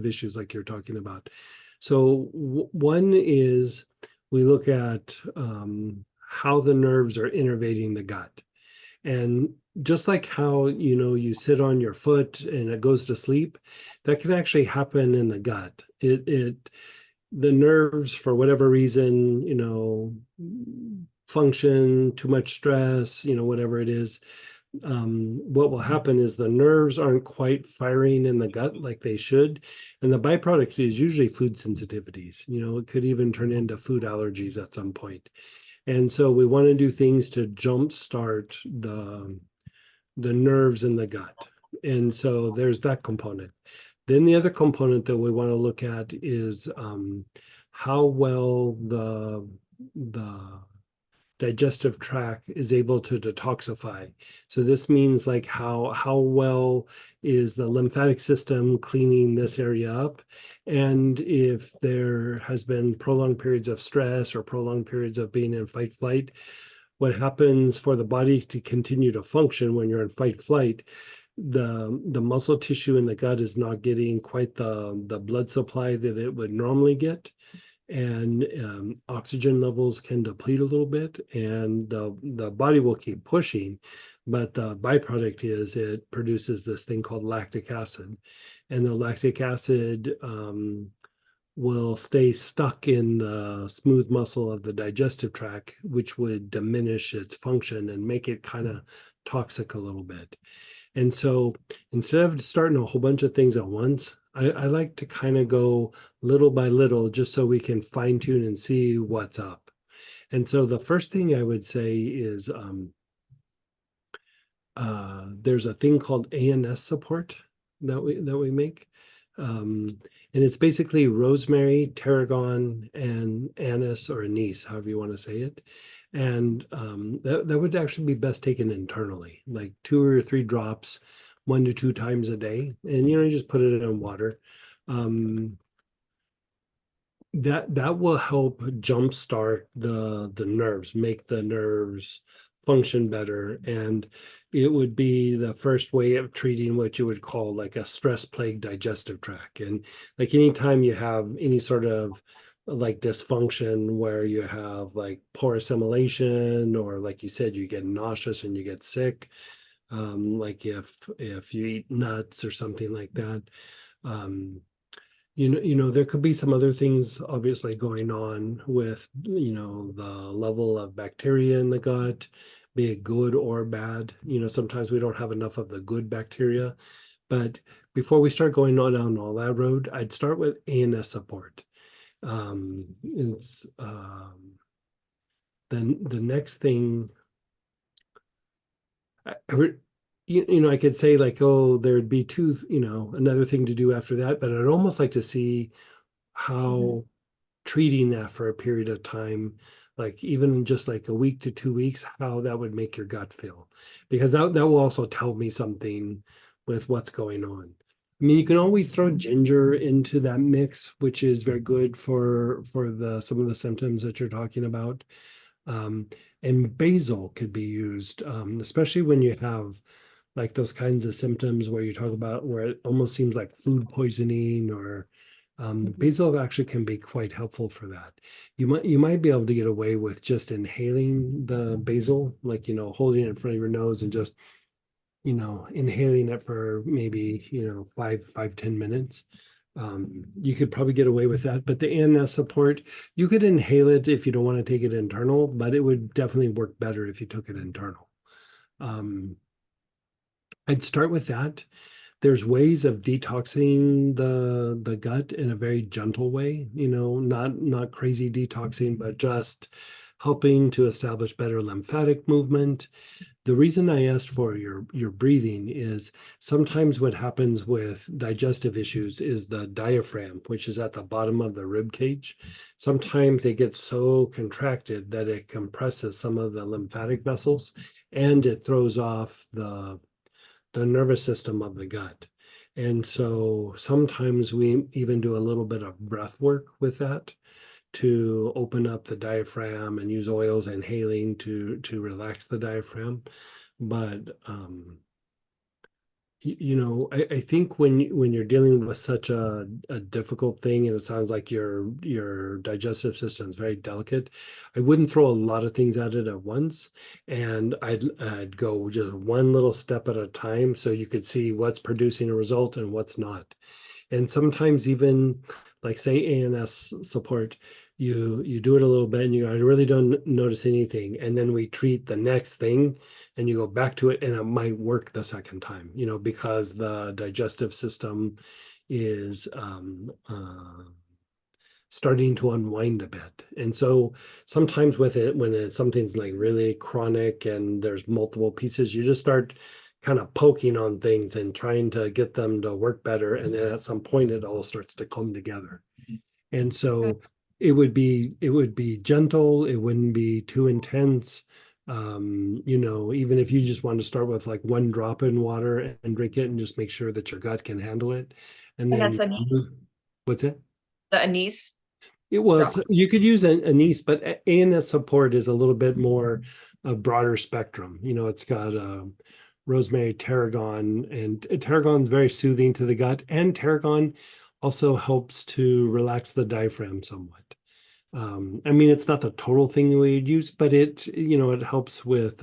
issues, like you're talking about. So one is we look at how the nerves are innervating the gut, and just like how you sit on your foot and it goes to sleep, that can actually happen in the gut. The nerves, for whatever reason, function, too much stress, whatever it is, what will happen is the nerves aren't quite firing in the gut like they should. And the byproduct is usually food sensitivities. It could even turn into food allergies at some point. And so we want to do things to jumpstart the nerves in the gut. And so there's that component. Then the other component that we want to look at is how well the digestive tract is able to detoxify. So this means like how well is the lymphatic system cleaning this area up, and if there has been prolonged periods of stress or prolonged periods of being in fight flight, what happens for the body to continue to function when you're in fight flight, the muscle tissue in the gut is not getting quite the blood supply that it would normally get, and oxygen levels can deplete a little bit, and the body will keep pushing, but the byproduct is it produces this thing called lactic acid, and the lactic acid will stay stuck in the smooth muscle of the digestive tract, which would diminish its function and make it kind of toxic a little bit. And so instead of starting a whole bunch of things at once, I like to kind of go little by little just so we can fine tune and see what's up. And so the first thing I would say is there's a thing called ANS support that we make. And it's basically rosemary, tarragon, and anise or anise, however you want to say it. And that would actually be best taken internally, like 2 or 3 drops, 1 to 2 times a day. And you just put it in water. That will help jumpstart the nerves, make the nerves function better, and it would be the first way of treating what you would call like a stress plagued digestive tract. And like anytime you have any sort of like dysfunction where you have like poor assimilation, or like you said, you get nauseous and you get sick, like if you eat nuts or something like that, there could be some other things obviously going on with, the level of bacteria in the gut, be it good or bad. Sometimes we don't have enough of the good bacteria. But before we start going on down all that road, I'd start with ANS support. It's then the next thing I could say like, oh, there'd be another thing to do after that, but I'd almost like to see how treating that for a period of time, like even just like a week to 2 weeks, how that would make your gut feel, because that will also tell me something with what's going on. I mean, you can always throw ginger into that mix, which is very good for some of the symptoms that you're talking about. And basil could be used, especially when you have like those kinds of symptoms where you talk about where it almost seems like food poisoning, or basil actually can be quite helpful for that. You might be able to get away with just inhaling the basil, like holding it in front of your nose and just inhaling it for maybe 5-10 minutes. You could probably get away with that, but the ANS support, you could inhale it if you don't want to take it internal, but it would definitely work better if you took it internal. I'd start with that. There's ways of detoxing the gut in a very gentle way, not crazy detoxing, but just helping to establish better lymphatic movement. The reason I asked for your breathing is sometimes what happens with digestive issues is the diaphragm, which is at the bottom of the rib cage. Sometimes it gets so contracted that it compresses some of the lymphatic vessels and it throws off the nervous system of the gut. And so sometimes we even do a little bit of breath work with that to open up the diaphragm and use oils and inhaling to relax the diaphragm. But I think when you're dealing with such a difficult thing, and it sounds like your digestive system is very delicate, I wouldn't throw a lot of things at it at once, and I'd go just one little step at a time so you could see what's producing a result and what's not. And sometimes even like say ANS support, you do it a little bit and you go, I really don't notice anything. And then we treat the next thing and you go back to it and it might work the second time, because the digestive system is starting to unwind a bit. And so sometimes with it, when something's like really chronic and there's multiple pieces, you just start kind of poking on things and trying to get them to work better. And then at some point it all starts to come together. And so it would be gentle, it wouldn't be too intense. Even if you just want to start with like one drop in water and drink it and just make sure that your gut can handle it. And And then that's what's it? the anise. You could use anise, but ANS support is a little bit more a broader spectrum. It's got rosemary, tarragon, and tarragon is very soothing to the gut, and tarragon also helps to relax the diaphragm somewhat. It's not the total thing we'd use, but it helps with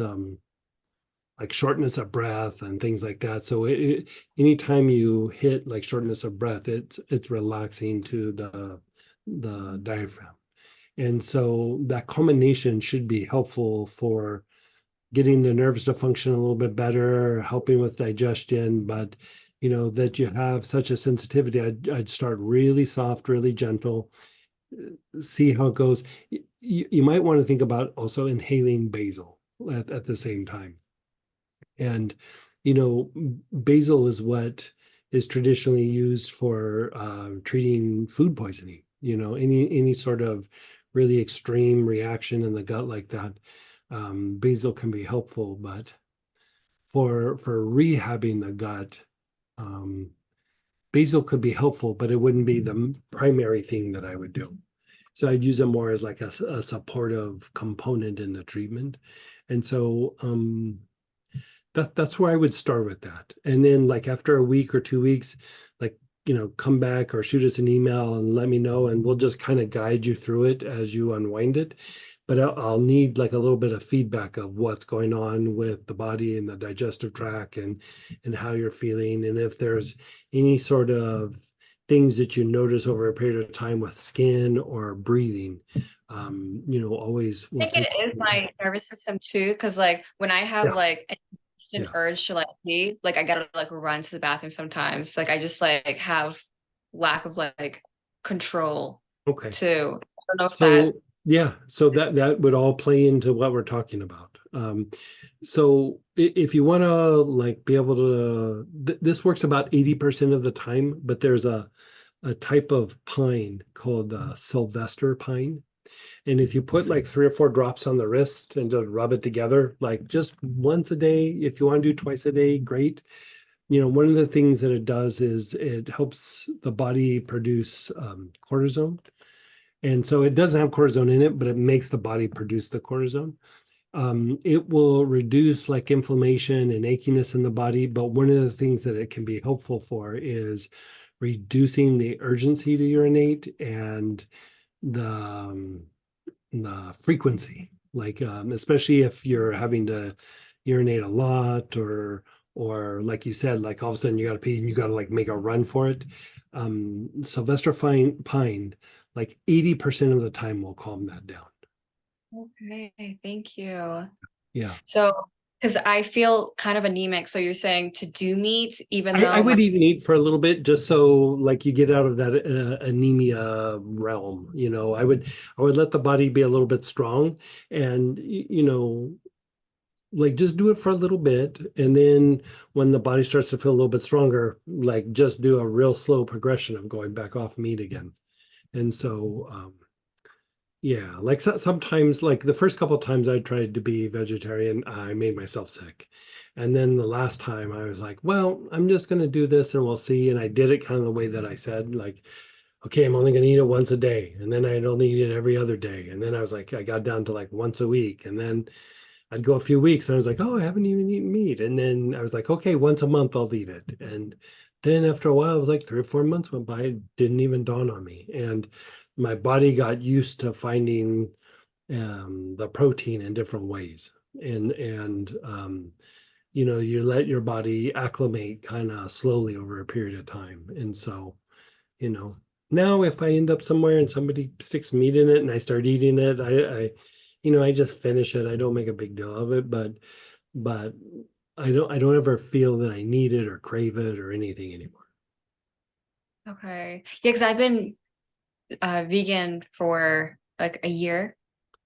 like shortness of breath and things like that. So anytime you hit like shortness of breath, it's relaxing to the diaphragm. And so that combination should be helpful for getting the nerves to function a little bit better, helping with digestion. But that you have such a sensitivity, I'd start really soft, really gentle, see how it goes. You might want to think about also inhaling basil at the same time. And basil is what is traditionally used for treating food poisoning. Any sort of really extreme reaction in the gut like that, basil can be helpful. But for rehabbing the gut, basil could be helpful, but it wouldn't be the primary thing that I would do. So I'd use it more as like a supportive component in the treatment. And so that's where I would start with that. And then like after a week or 2 weeks, like, come back or shoot us an email and let me know, and we'll just kind of guide you through it as you unwind it. But I'll need like a little bit of feedback of what's going on with the body and the digestive tract and how you're feeling. And if there's any sort of things that you notice over a period of time with skin or breathing, always I think it is my nervous system too, because like when I have Yeah. like an instant Yeah. urge to like pee, like I gotta like run to the bathroom sometimes. Like I just like have lack of like control Okay. too. I don't know if So yeah, so that would all play into what we're talking about. So if you want to like be able to, this works about 80% of the time, but there's a type of pine called Sylvester pine. And if you put like 3 or 4 drops on the wrist and just rub it together, like just once a day, if you want to do twice a day, great. One of the things that it does is it helps the body produce cortisone. And so it doesn't have cortisone in it, but it makes the body produce the cortisone. It will reduce like inflammation and achiness in the body. But one of the things that it can be helpful for is reducing the urgency to urinate and the frequency, like especially if you're having to urinate a lot or like you said, like all of a sudden you got to pee and you got to like make a run for it. Sylvester pine, like 80% of the time will calm that down. Okay, thank you. Yeah. So, because I feel kind of anemic, so you're saying to do meat, even though I would even eat for a little bit just so like you get out of that anemia realm. I would let the body be a little bit strong, and like just do it for a little bit, and then when the body starts to feel a little bit stronger, like just do a real slow progression of going back off meat again. And so yeah, like sometimes, like the first couple of times I tried to be vegetarian, I made myself sick. And then the last time I was like, well, I'm just going to do this and we'll see. And I did it kind of the way that I said, like, okay, I'm only going to eat it once a day. And then I'd only eat it every other day. And then I was like, I got down to like once a week. And then I'd go a few weeks and I was like, oh, I haven't even eaten meat. And then I was like, okay, once a month I'll eat it. And then after a while, it was like 3 or 4 months went by, it didn't even dawn on me. And my body got used to finding the protein in different ways. And you know, you let your body acclimate kind of slowly over a period of time. And so, you know, now if I end up somewhere and somebody sticks meat in it and I start eating it, you know, I just finish it. I don't make a big deal of it, but I don't ever feel that I need it or crave it or anything anymore. Okay. Yeah, because I've been vegan for like a year,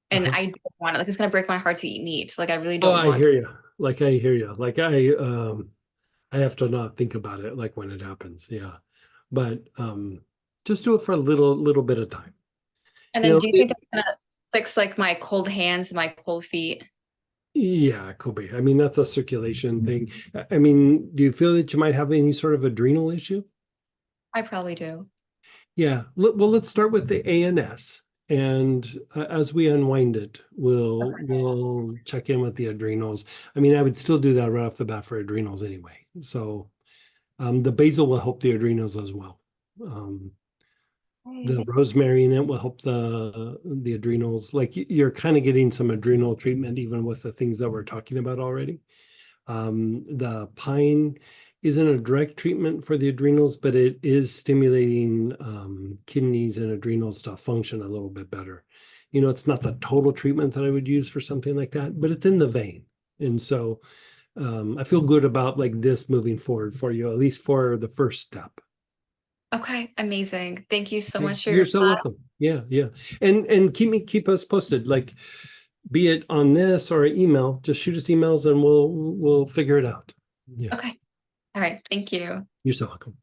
and Uh-huh. I don't want it. Like it's gonna break my heart to eat meat. Like I really Oh, don't I want. hear you. Like I hear you. Like I have to not think about it like when it happens. Yeah. But just do it for a little bit of time. And You then know, do you think that's gonna fix like my cold hands, and my cold feet? yeah, it could be. I mean, that's a circulation thing. I mean, do you feel that you might have any sort of adrenal issue? I probably do. Yeah. Well, let's start with the ANS. And as we unwind it, we'll check in with the adrenals. I mean, I would still do that right off the bat for adrenals anyway. So the basil will help the adrenals as well. Um, the rosemary in it will help the adrenals. Like you're kind of getting some adrenal treatment even with the things that we're talking about already. The pine isn't a direct treatment for the adrenals, but it is stimulating kidneys and adrenals to function a little bit better. You know, it's not the total treatment that I would use for something like that, but it's in the vein. And so I feel good about like this moving forward for you, at least for the first step. Okay, amazing. Thank you so Okay. much for your You're so time. welcome. Yeah, yeah. And keep us posted. Like be it on this or email, just shoot us emails and we'll figure it out. Yeah. Okay. All right. Thank you. You're so welcome.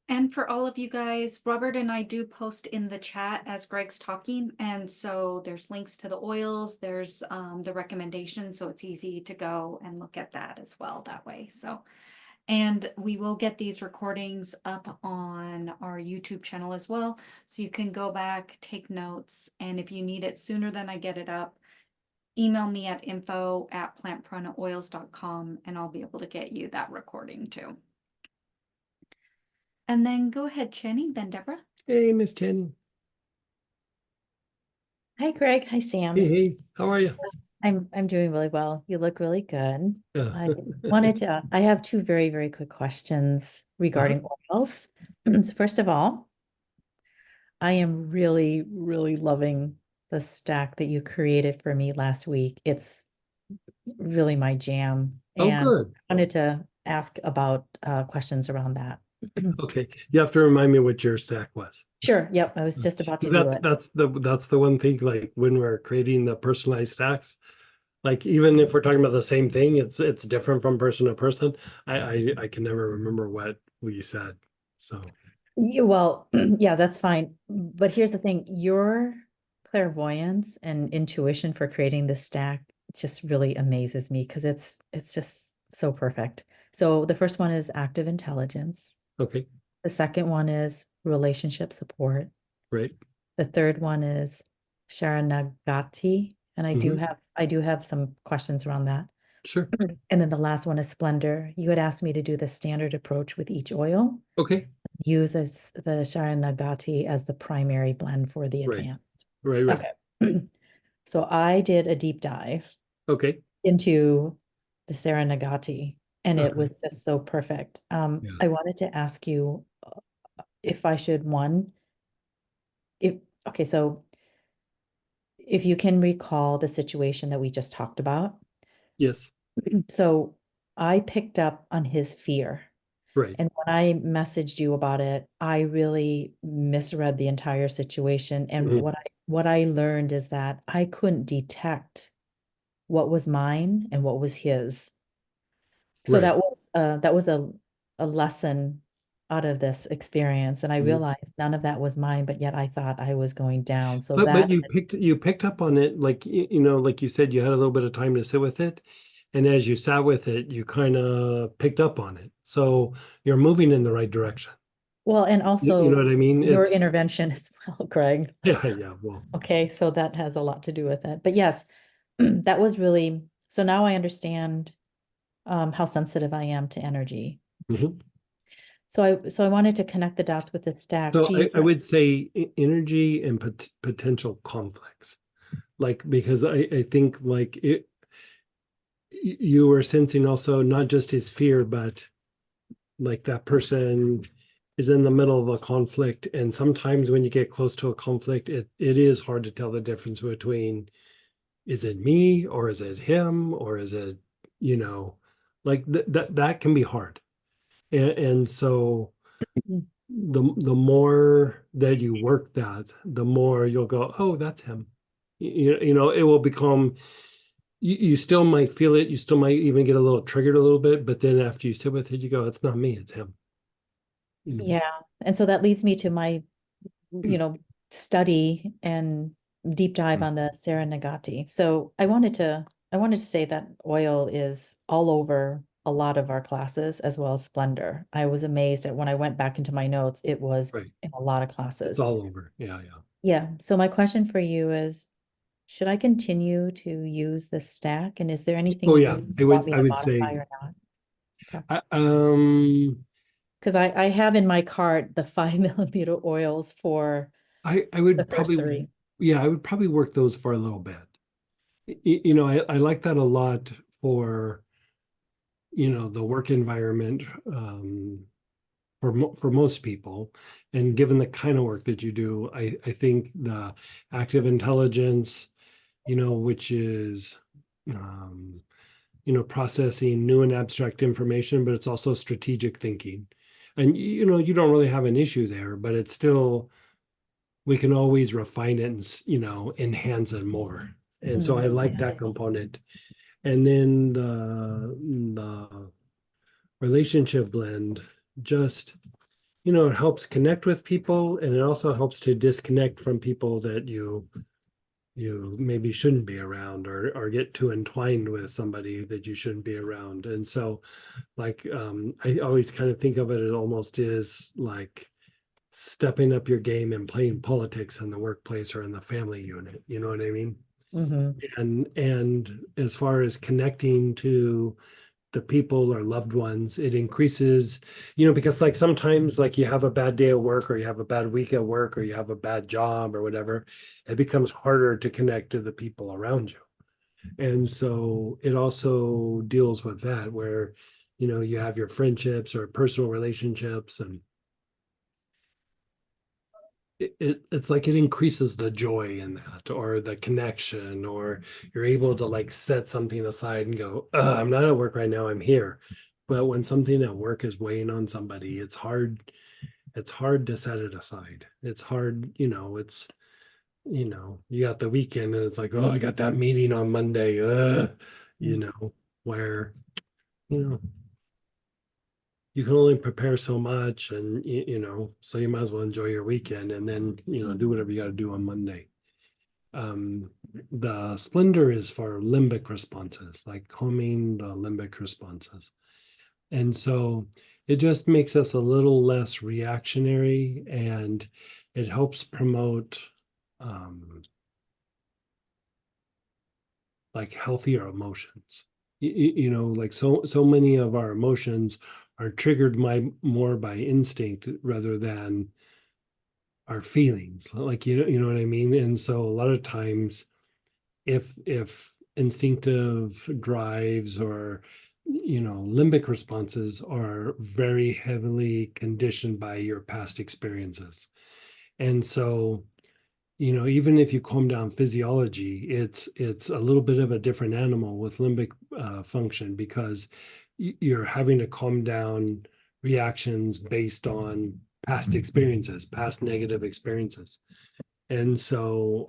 And for all of you guys, Robert and I do post in the chat as Greg's talking. And so there's links to the oils, there's the recommendations. So it's easy to go and look at that as well that way. So, and we will get these recordings up on our YouTube channel as well. So you can go back, take notes. And if you need it sooner than I get it up, email me at info@plantpranaoils.com and I'll be able to get you that recording too. And then go ahead, Jenny, then Deborah. Hey, Miss Jenny. Hi, Greg. Hi, Sam. Hey, how are you? I'm doing really well. You look really good. Yeah. I have two very, very quick questions regarding oils. So first of all, I am really, really loving the stack that you created for me last week. It's really my jam. Oh, And good. I wanted to ask about questions around that. Okay. You have to remind me what your stack was. Sure. Yep. I was just about to do it. That's the one thing, like when we're creating the personalized stacks, like even if we're talking about the same thing, it's different from person to person. I can never remember what we said. So Well, yeah, that's fine. But here's the thing, your clairvoyance and intuition for creating this stack just really amazes me because it's just so perfect. So the first one is active intelligence. okay, The second one is relationship support. great. The third one is Sharanagati. And I do have some questions around that. Sure. And then the last one is splendor. You had asked me to do the standard approach with each oil. Okay. Use as the Sharanagati as the primary blend for the Right. advanced. Right. Okay. So I did a deep dive Okay. into the Saranagati and it Uh-huh. was just so perfect. Yeah. I wanted to ask you if I should so if you can recall the situation that we just talked about. Yes. So I picked up on his fear. Right. And when I messaged you about it, I really misread the entire situation. And Mhm. what I learned is that I couldn't detect what was mine and what was his. So Right. that was a lesson out of this experience. And I Mhm. realized none of that was mine, but yet I thought I was going down. So But that you picked up on it, like you know, like you said, you had a little bit of time to sit with it, and as you sat with it, you kind of picked up on it. So you're moving in the right direction. well, and You know also what I mean? your It's intervention as well, Greg. yeah, yeah. Well, Okay, so that has a lot to do with it. But yes, that was really, so now I understand how sensitive I am to energy. mhm. So I wanted to connect the dots with the stack. So Do you I would say energy and potential conflicts, like because I think like it, you were sensing also not just his fear, but like that person is in the middle of a conflict, and sometimes when you get close to a conflict, it is hard to tell the difference between is it me or is it him or is it, you know, like that can be hard. And so the more that you work that, the more you'll go, oh, that's him. You know, it will become you still might feel it, you still might even get a little triggered a little bit, but then after you sit with it, you go, it's not me, it's him. You know? Yeah. And so that leads me to my, study and deep dive on the Serenagati. So I wanted to say that oil is all over a lot of our classes as well as splendor. I was amazed at when I went back into my notes, it was Right. in a lot of It's classes. all over. Yeah, yeah. Yeah. So my question for you is, should I continue to use this stack? And is there anything Oh you yeah, want me I to would modify say or not? Okay. Because I have in my cart the 5 millimeter oils for I the would first probably, three. yeah, I would probably work those for a little bit. You know, I like that a lot for, you know, the work environment, for most people. And given the kind of work that you do, I think the active intelligence, you know, which is, um, you know, processing new and abstract information, but it's also strategic thinking. And, you know, you don't really have an issue there, but it's still, we can always refine it and, you know, enhance it more. And so I like that component. And then the relationship blend just, you know, it helps connect with people, and it also helps to disconnect from people that you maybe shouldn't be around, or get too entwined with somebody that you shouldn't be around. And so like I always kind of think of it as almost is like stepping up your game and playing politics in the workplace or in the family unit. You know what I mean? Mhm. And as far as connecting to the people or loved ones, it increases, you know, because like sometimes like you have a bad day at work, or you have a bad week at work, or you have a bad job or whatever, it becomes harder to connect to the people around you. And so it also deals with that, where, you know, you have your friendships or personal relationships, and it's like it increases the joy in that, or the connection, or you're able to like set something aside and go, I'm not at work right now, I'm here. But when something at work is weighing on somebody, it's hard to set it aside. It's hard, you know, it's, you know, you got the weekend and it's like, oh, I got that meeting on Monday, you know, where, you know, you can only prepare so much, and you know, so you might as well enjoy your weekend and then, you know, do whatever you got to do on Monday. The splendor is for limbic responses, like calming the limbic responses. And so it just makes us a little less reactionary, and it helps promote um, like healthier emotions. You know, like so many of our emotions are triggered more by instinct rather than our feelings. Like you know what I mean? And so a lot of times if instinctive drives or, you know, limbic responses are very heavily conditioned by your past experiences. And so, you know, even if you calm down physiology, it's a little bit of a different animal with limbic function, because you're having to calm down reactions based on past experiences, past negative experiences. And so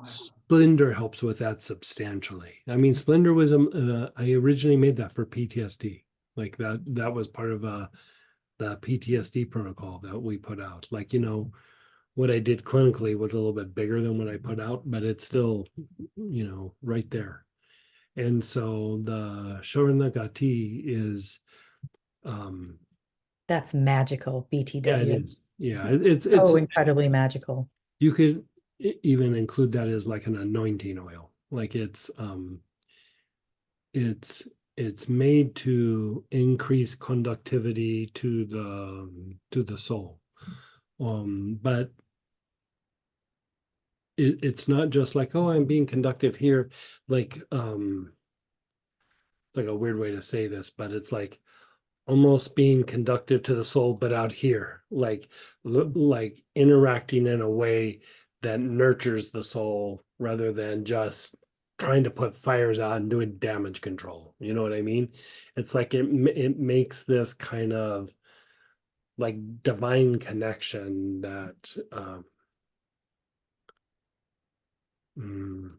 Splendor helps with that substantially. I mean, Splendor was I originally made that for PTSD. Like that was part of the PTSD protocol that we put out. Like, what I did clinically was a little bit bigger than what I put out, but it's still, right there. And so the Shorinagati is That's magical, yeah, BTW. it is. Yeah, it's So incredibly magical. you could even include that as like an anointing oil. Like it's it's made to increase conductivity to the soul. But it's not just like, oh, I'm being conductive here. Like it's like a weird way to say this, but it's like almost being conductive to the soul, but out here, like interacting in a way that nurtures the soul rather than just trying to put fires out and doing damage control. You know what I mean? It's like it makes this kind of like divine connection that mm,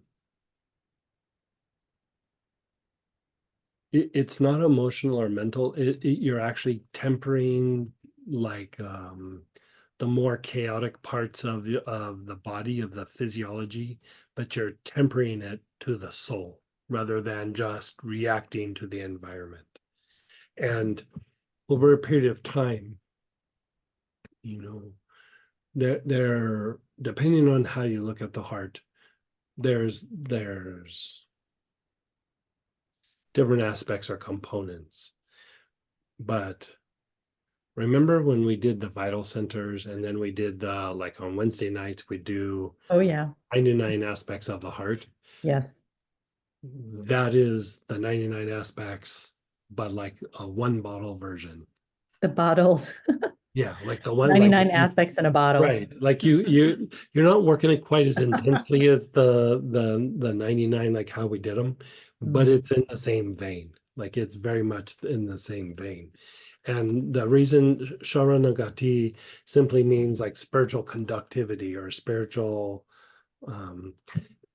it's not emotional or mental. You're actually tempering like the more chaotic parts of the body, of the physiology, but you're tempering it to the soul rather than just reacting to the environment. And over a period of time, you know, there depending on how you look at the heart, there's different aspects or components. But remember when we did the vital centers and then we did like on Wednesday nights, we do Oh, yeah. 99 aspects of the heart. Yes. That is the 99 aspects, but like a one bottle version. The bottled Yeah, like the one 99 like aspects in a bottle. right. Like you're not working it quite as intensely as the 99, like how we did them, but Mhm. it's in the same vein. Like it's very much in the same vein. And the reason Sharanagati simply means like spiritual conductivity or spiritual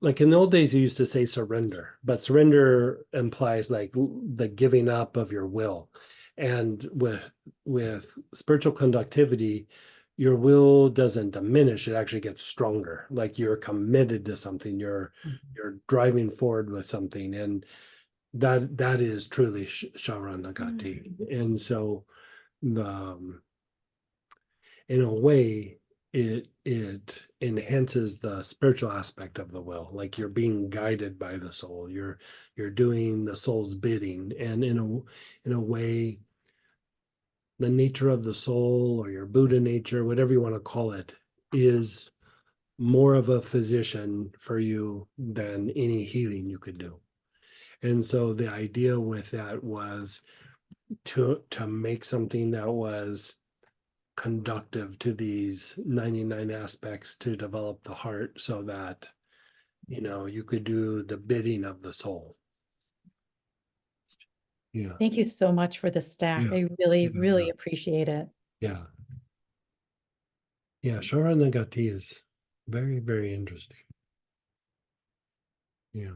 like in the old days you used to say surrender, but surrender implies like the giving up of your will. And with spiritual conductivity, your will doesn't diminish, it actually gets stronger. Like you're committed to something, you're driving forward with something, and that is truly Sharanagati. And so the in a way it enhances the spiritual aspect of the will, like you're being guided by the soul, you're doing the soul's bidding, and in a way the nature of the soul or your Buddha nature, whatever you want to call it, is more of a physician for you than any healing you could do. And so the idea with that was to make something that was conductive to these 99 aspects to develop the heart so that you could do the bidding of the soul. Yeah. Thank you so much for the stack. Yeah. I really, Yeah, really yeah. appreciate it. Yeah. Yeah, Sharanagati is very, very interesting. Yeah.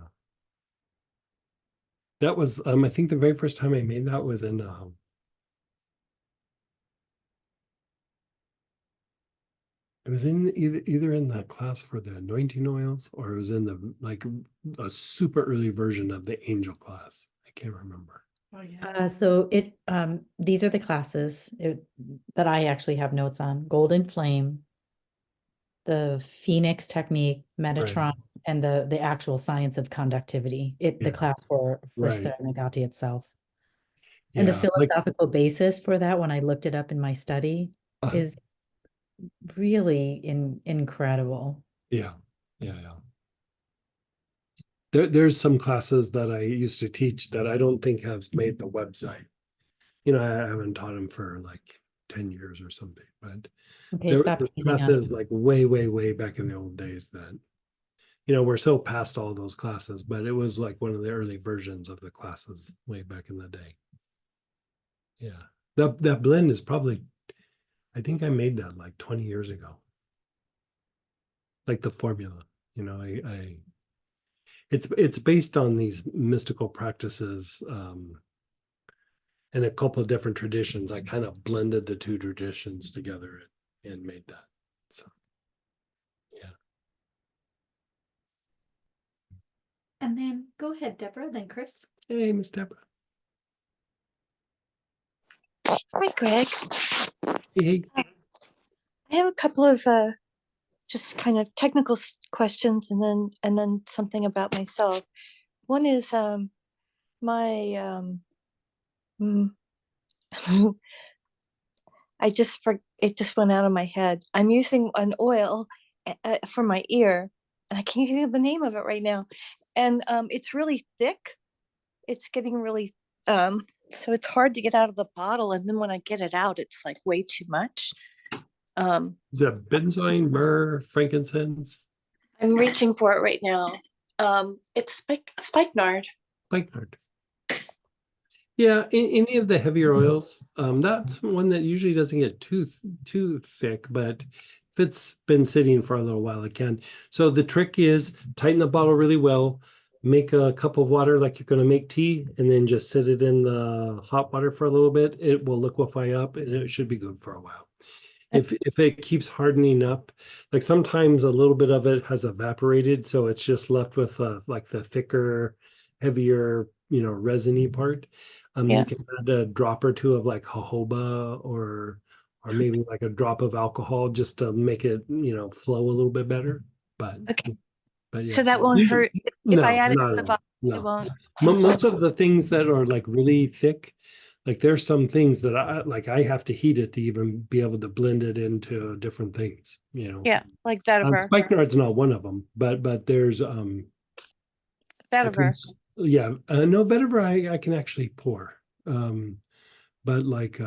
That was I think the very first time I made that was in it was in either in the class for the anointing oils, or it was in the like a super early version of the angel class. I can't remember. Oh, yeah. So these are the classes that I actually have notes on: Golden Flame, the Phoenix Technique, Metatron, and the actual science of conductivity. The Yeah. class for Right. Saranagati itself. And the Yeah, like philosophical basis for that, when I looked it up in my study, is really incredible. yeah, yeah. There's some classes that I used to teach that I don't think have made the website. I haven't taught them for like 10 years or something, but Okay, there stop were teasing us. classes like way, way, way back in the old days that, we're so past all those classes, but it was like one of the early versions of the classes way back in the day. Yeah. That blend is probably, I think I made that like 20 years ago. Like the formula. You know, it's based on these mystical practices, and a couple of different traditions. I kind of blended the two traditions together and made that. So, yeah. And then go ahead, Deborah, then Chris. Hey, Miss Deborah. Hi, Greg. Hey, I have a couple of just kind of technical questions, and then something about myself. One is my mm, it just went out of my head. I'm using an oil for my ear, and I can't think of the name of it right now. And it's really thick. It's getting really so it's hard to get out of the bottle, and then when I get it out, it's like way too much. is that benzoin, myrrh, frankincense? I'm reaching for it right now. It's spikenard. Spikenard. Yeah, any of the heavier oils, that's one that usually doesn't get too thick, but if it's been sitting for a little while, it can. So the trick is tighten the bottle really well, make a cup of water like you're going to make tea, and then just sit it in the hot water for a little bit. It will liquefy up, and it should be good for a while. If it keeps hardening up, like sometimes a little bit of it has evaporated, so it's just left with like the thicker, heavier, resiny part. Yeah. You can add a drop or two of like jojoba or maybe like a drop of alcohol just to make it, flow a little bit better. But Okay. but yeah, So that won't hurt if I no, add it not to at the all. bottle. It No. won't. Most of the things that are like really thick, like there's some things that I have to heat it to even be able to blend it into different things, Yeah, like vetiver. Spikenard's not one of them, but there's Vetiver. no, vetiver I can actually pour. But like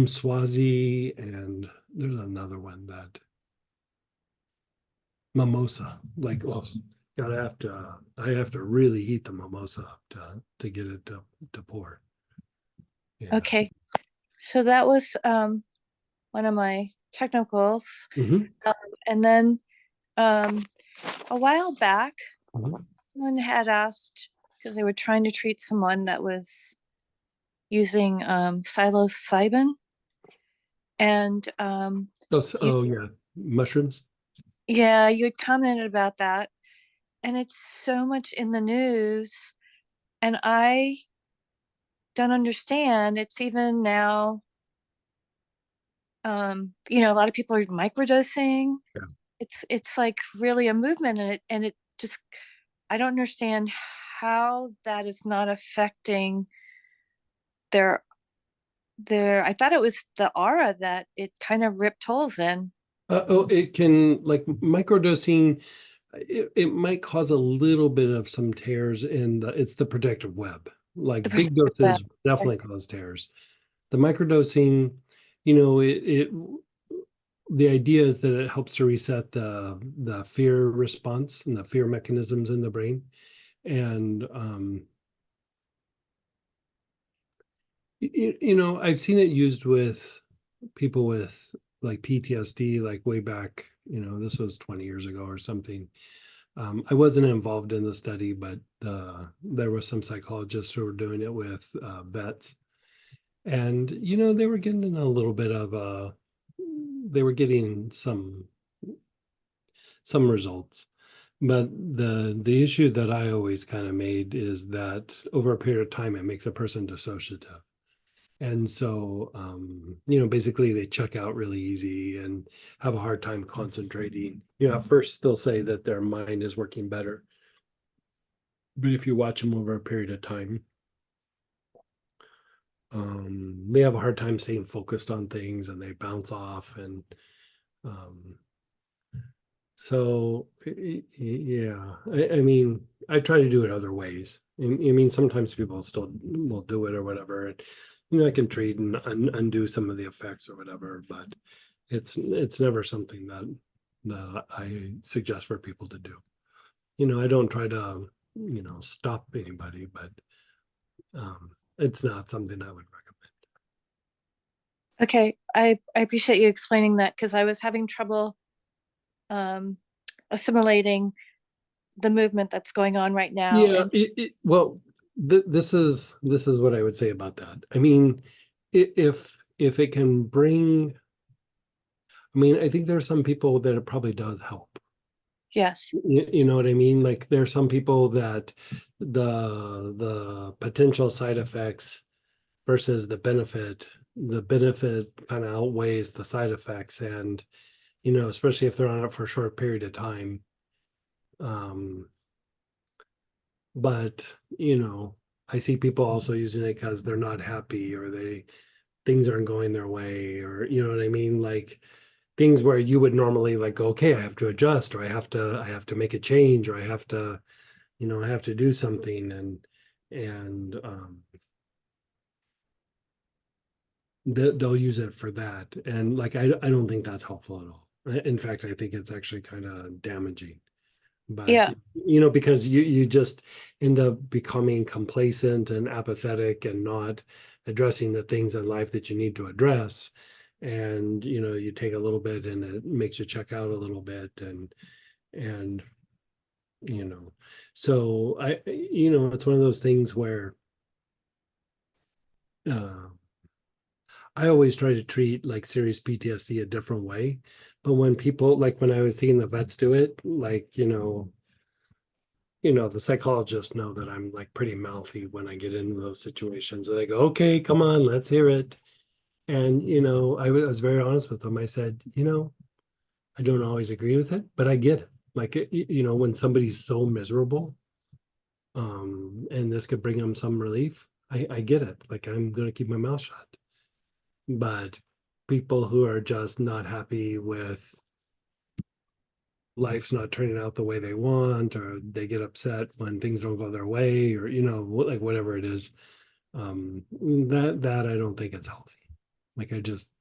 Swazi, and there's another one that mimosa, like, oh, I have to really heat the mimosa up to get it to pour. Yeah. Okay. So that was one of my technicals. Mhm. And then a while back, Mhm. someone had asked, because they were trying to treat someone that was using psilocybin. And Oh yeah, mushrooms. yeah, you had commented about that. And it's so much in the news. And I don't understand. It's even now, a lot of people are microdosing. Yeah. It's like really a movement, and it just, I don't understand how that is not affecting their I thought it was the aura that it kind of ripped holes in. It can, like, microdosing. It might cause a little bit of some tears it's the protective web. Like big doses definitely cause tears. The microdosing, the idea is that it helps to reset the fear response and the fear mechanisms in the brain. And I've seen it used with people with like PTSD, like way back, this was 20 years ago or something. I wasn't involved in the study, but there were some psychologists who were doing it with vets, and they were getting a little bit of they were getting some results. But the issue that I always kind of made is that over a period of time, it makes a person dissociative. And so, basically they check out really easy and have a hard time concentrating. At first they'll say that their mind is working better. But if you watch them over a period of time, they have a hard time staying focused on things and they bounce off. And um, so, yeah, I mean, I try to do it other ways. I mean, sometimes people still will do it or whatever. And, I can treat and undo some of the effects or whatever, but it's never something that I suggest for people to do. I don't try to, stop anybody, but it's not something I would recommend. Okay, I appreciate you explaining that, because I was having trouble assimilating the movement that's going on right now. Yeah, And well, this is what I would say about that. I mean, if it can bring, I mean, I think there are some people that it probably does help. yes, You know what I mean? Like there are some people that the potential side effects versus the benefit kind of outweighs the side effects, and you know, especially if they're on it for a short period of time. Um, but you know, I see people also using it because they're not happy or things aren't going their way, or you know what I mean? Like things where you would normally like go, okay, I have to adjust, or I have to make a change, or I have to, you know, I have to do something, and they'll use it for that. And like I don't think that's helpful at all. In fact, I think it's actually kind of damaging. But yeah. you know, because you just end up becoming complacent and apathetic and not addressing the things in life that you need to address. And you know, you take a little bit and it makes you check out a little bit, and you know, so you know, it's one of those things where uh I always try to treat like serious PTSD a different way. But when people, like when I was seeing the vets do it, like, you know, the psychologists know that I'm like pretty mouthy when I get into those situations. And they go, okay, come on, let's hear it. And, you know, was very honest with them. I said, you know, I don't always agree with it, but I get it. Like, you know, when somebody's so miserable, and this could bring them some relief, I get it. Like, I'm going to keep my mouth shut. But people who are just not happy with life's not turning out the way they want, or they get upset when things don't go their way, or you know, like whatever it is, that I don't think it's healthy. Like I just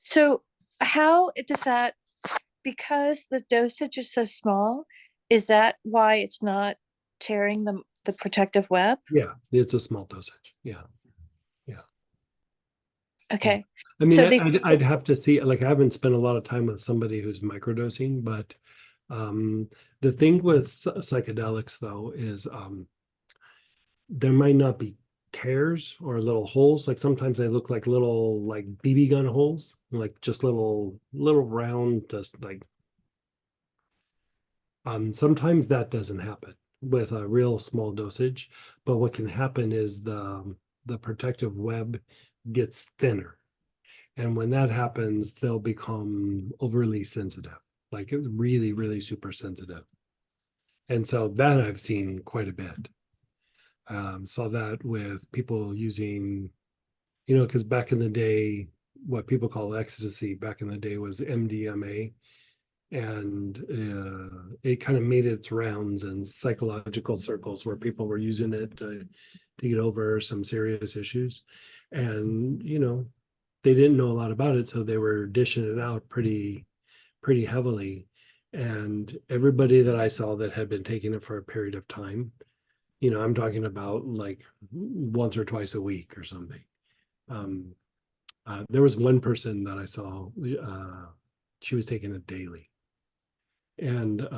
So how does that, because the dosage is so small, is that why it's not tearing the protective web? yeah, it's a small dosage. Yeah. Okay. I mean, So I'd have to see, like I haven't spent a lot of time with somebody who's microdosing, but the thing with psychedelics though is there might not be tears or little holes. Like sometimes they look like little like BB gun holes, like just little round, just like sometimes that doesn't happen with a real small dosage. But what can happen is the protective web gets thinner. And when that happens, they'll become overly sensitive, like really, really super sensitive. And so that I've seen quite a bit. Saw that with people using, you know, because back in the day, what people call ecstasy back in the day was MDMA. And it kind of made its rounds in psychological circles where people were using it to get over some serious issues. And, you know, they didn't know a lot about it, so they were dishing it out pretty heavily. And everybody that I saw that had been taking it for a period of time, you know, I'm talking about like once or twice a week or something. Um, there was one person that I saw, she was taking it daily, and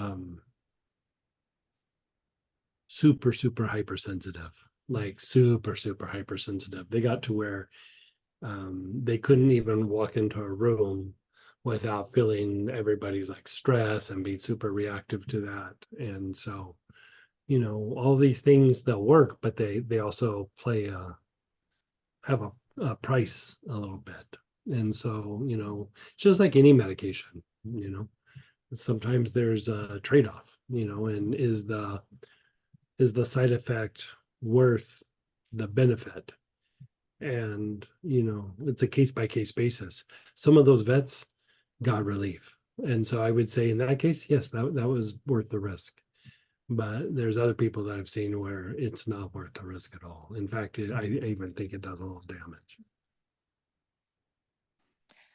super hypersensitive, like super hypersensitive. They got to where they couldn't even walk into a room without feeling everybody's like stress and be super reactive to that. And so, you know, all these things they'll work, but they also have a price a little bit. And so, you know, just like any medication, you know, sometimes there's a trade-off, you know, and is the side effect worth the benefit? And you know, it's a case by case basis. Some of those vets got relief, and so I would say in that case, yes, that was worth the risk. But there's other people that I've seen where it's not worth the risk at all. In fact, I even think it does a little damage.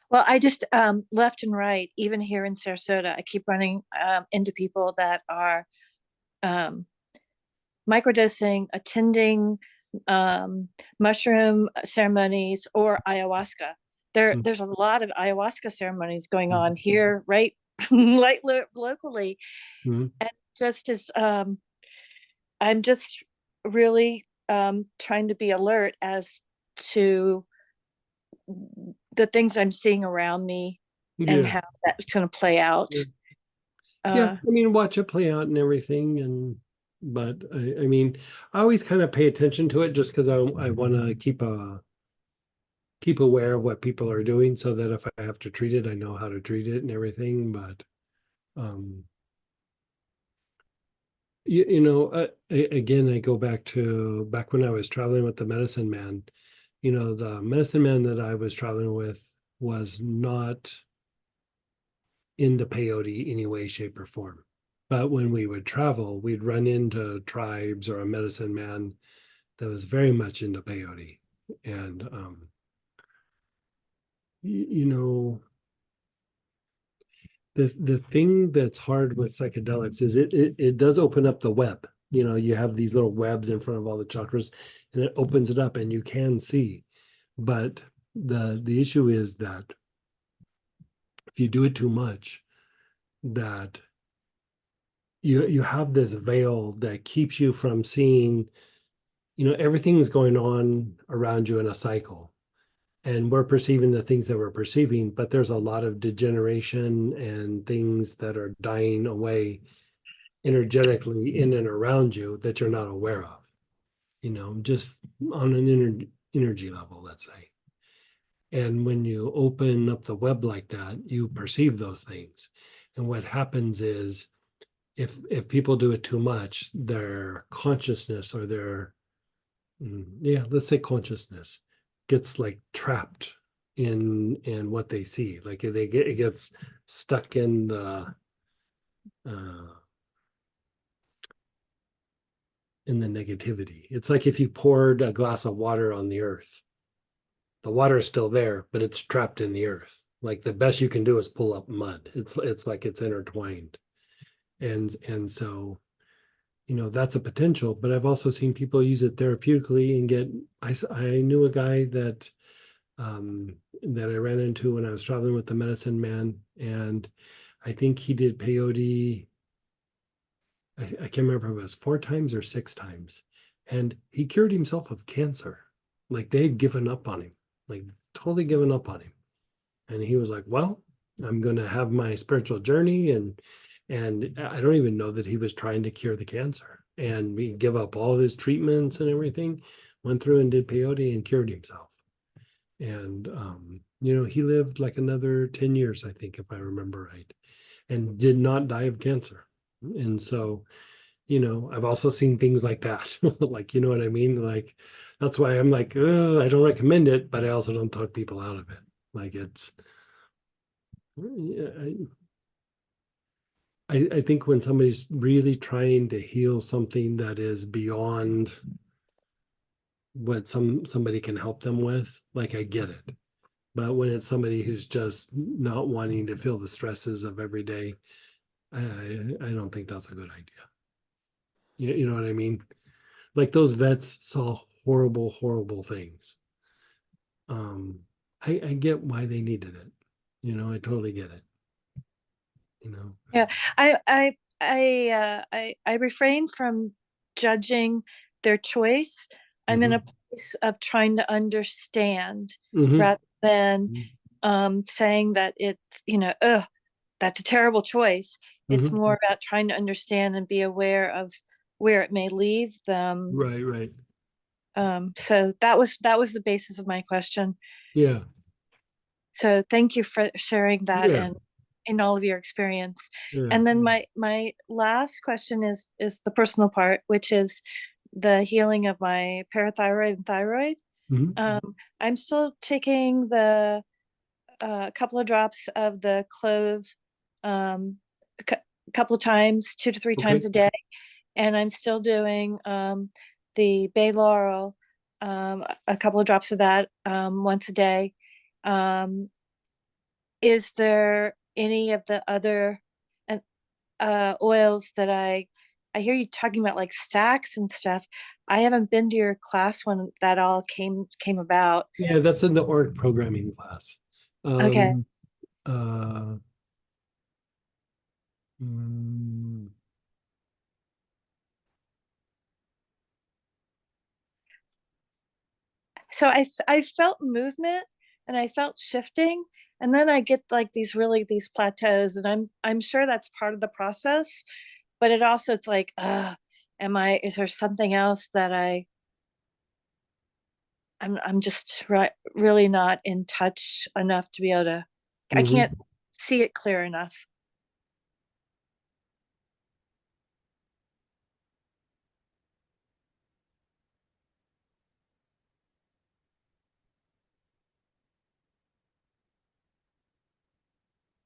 well, I just left and right, even here in Sarasota, I keep running into people that are microdosing, attending mushroom ceremonies or ayahuasca. There's a lot of ayahuasca ceremonies going on here, right? Like locally. Mhm. And just as I'm just really trying to be alert as to the things I'm seeing around me and Yeah. how that's going to play out. Yeah. Yeah, Uh, I mean, watch it play out and everything, and but I mean, I always kind of pay attention to it just because I want to keep aware of what people are doing, so that if I have to treat it, I know how to treat it and everything. But um, you know, again, I go back when I was traveling with the medicine man. You know, the medicine man that I was traveling with was not into peyote any way, shape, or form. But when we would travel, we'd run into tribes or a medicine man that was very much into peyote. And you know, the thing that's hard with psychedelics is it does open up the web. You know, you have these little webs in front of all the chakras, and it opens it up, and you can see. But the issue is that if you do it too much, that you have this veil that keeps you from seeing, you know, everything is going on around you in a cycle, and we're perceiving the things that we're perceiving, but there's a lot of degeneration and things that are dying away energetically in and around you that you're not aware of, you know, just on an energy level, let's say. And when you open up the web like that, you perceive those things. And what happens is, if people do it too much, their consciousness or their yeah, let's say consciousness gets like trapped in what they see. Like it gets stuck uh in the negativity. It's like if you poured a glass of water on the earth. The water is still there, but it's trapped in the earth. Like the best you can do is pull up mud. It's like it's intertwined. And so, you know, that's a potential, but I've also seen people use it therapeutically and get I knew a guy that I ran into when I was traveling with the medicine man, and I think he did peyote. I can't remember if it was 4 times or 6 times, and he cured himself of cancer. Like they'd given up on him, like totally given up on him, and he was like, "Well, I'm going to have my spiritual journey," and I don't even know that he was trying to cure the cancer, and we give up all of his treatments and everything, went through and did peyote and cured himself. And you know, he lived like another 10 years, I think, if I remember right, and did not die of cancer. And so, you know, I've also seen things like that. Like, you know what I mean? Like, that's why I'm like, I don't recommend it, but I also don't talk people out of it. Like it's yeah, I think when somebody's really trying to heal something that is beyond what somebody can help them with, like I get it. But when it's somebody who's just not wanting to feel the stresses of every day, I don't think that's a good idea. You know what I mean? Like those vets saw horrible, horrible things. Um, I get why they needed it. You know, I totally get it. You know. yeah, I refrain from judging their choice. I'm in a place of trying to understand Mhm. rather than Mhm. saying that it's, ugh, that's a terrible choice. It's Mhm. more about trying to understand and be aware of where it may leave them. Right, right. So that was the basis of my question. Yeah, So thank you for sharing that yeah, and in all of your experience. yeah. And then my last question is the personal part, which is the healing of my parathyroid and thyroid. Mhm. I'm still taking the couple of drops of the clove a couple of times, 2 to 3 times Okay. a day, and I'm still doing the bay laurel, a couple of drops of that once a day. Um, is there any of the other oils that I hear you talking about, like stacks and stuff? I haven't been to your class when that all came about. Yeah, that's in the auric programming class. Okay. Um, uh, mm, So I felt movement and I felt shifting, and then I get like these plateaus, and I'm sure that's part of the process, but it also it's like, is there something else that I'm just really not in touch enough to be able to, I Mhm. can't see it clear enough.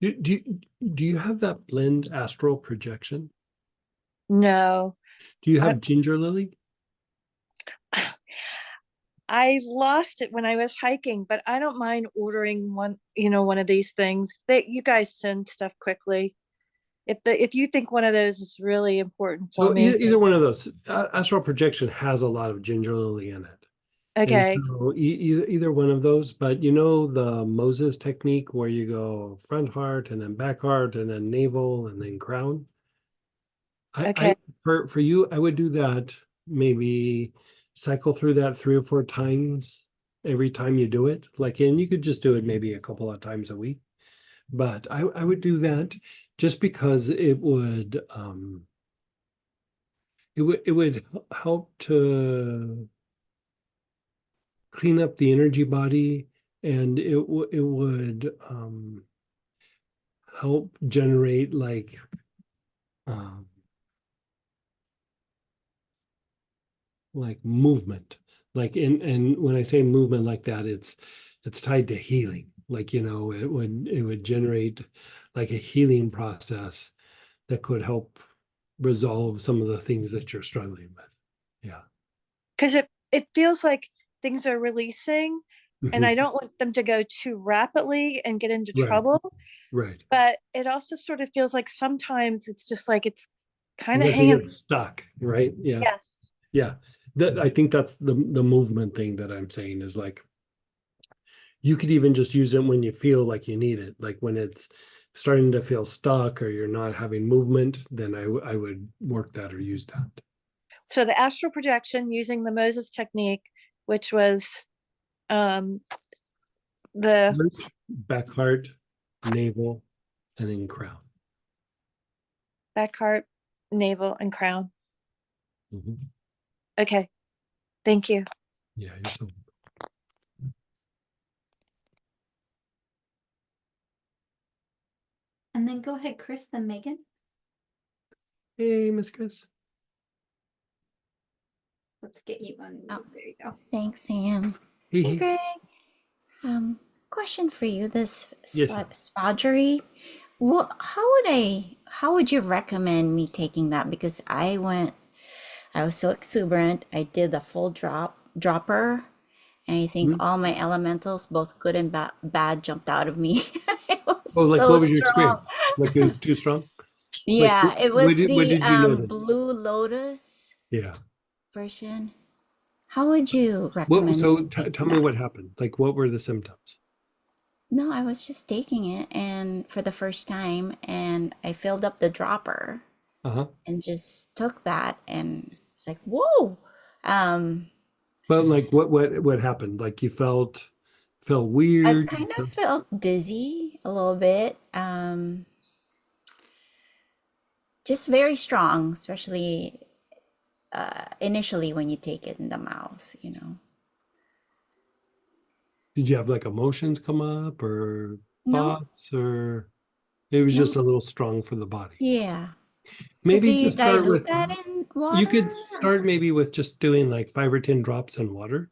Do you have that blend astral projection? No. Do you I, have ginger lily? I lost it when I was hiking, but I don't mind ordering one of these things. That you guys send stuff quickly. If you think one of those is really important for So me. either one of those, astral projection has a lot of ginger lily in it. And Okay. so either one of those, but you know the Moses technique where you go front heart and then back heart and then navel and then crown. Okay. For you, I would do that, maybe cycle through that 3 or 4 times every time you do it. Like, and you could just do it maybe a couple of times a week. But I would do that just because it would help to clean up the energy body, and it would help generate um, like movement. Like, and when I say movement like that, it's tied to healing. Like, it would generate like a healing process that could help resolve some of the things that you're struggling with. Yeah. Because it feels like things are releasing, and I Mhm. don't want them to go too rapidly and get into Right. trouble. Right. But it also sort of feels like sometimes it's just like it's kind of Like they hanging. get stuck, right? Yeah. Yes. Yeah. I think that's the movement thing that I'm saying is like you could even just use it when you feel like you need it. Like when it's starting to feel stuck or you're not having movement, then I would work that or use that. So the astral projection using the Moses technique, which was um the Heart, back heart, navel, and then crown. back heart, navel, and crown. Mhm. Okay. Thank you. Yeah, you're so And then go ahead, Chris, then Megan. Hey, Miss Chris. Let's get you on. Oh. There you go. Thanks, Sam. Hey, Hey, hey. Greg. Question for you. This Yes, ma'am. Spagyery. How would you recommend me taking that? Because I was so exuberant. I did the full dropper, and I think Mhm. all my elementals, both good and bad, jumped out of me. It was Oh, like so what was your strong. experience? Like it was too strong? Like Yeah, it what was what the did you notice? Blue Lotus Yeah. version. How would you What, recommend so me tell taking me that? what happened. Like what were the symptoms? No, I was just taking it and for the first time, and I filled up the dropper Uh-huh. and just took that, and it's like, whoa. Um, But like what happened? Like you felt I've weird. kind of felt dizzy a little bit. Just very strong, especially initially when you take it in the mouth. Did you have like emotions come up or No, thoughts, or it was just no, a little strong for the body? yeah. So do Maybe you just start dilute with, that in you water? could start maybe with just doing like 5 or 10 drops in water.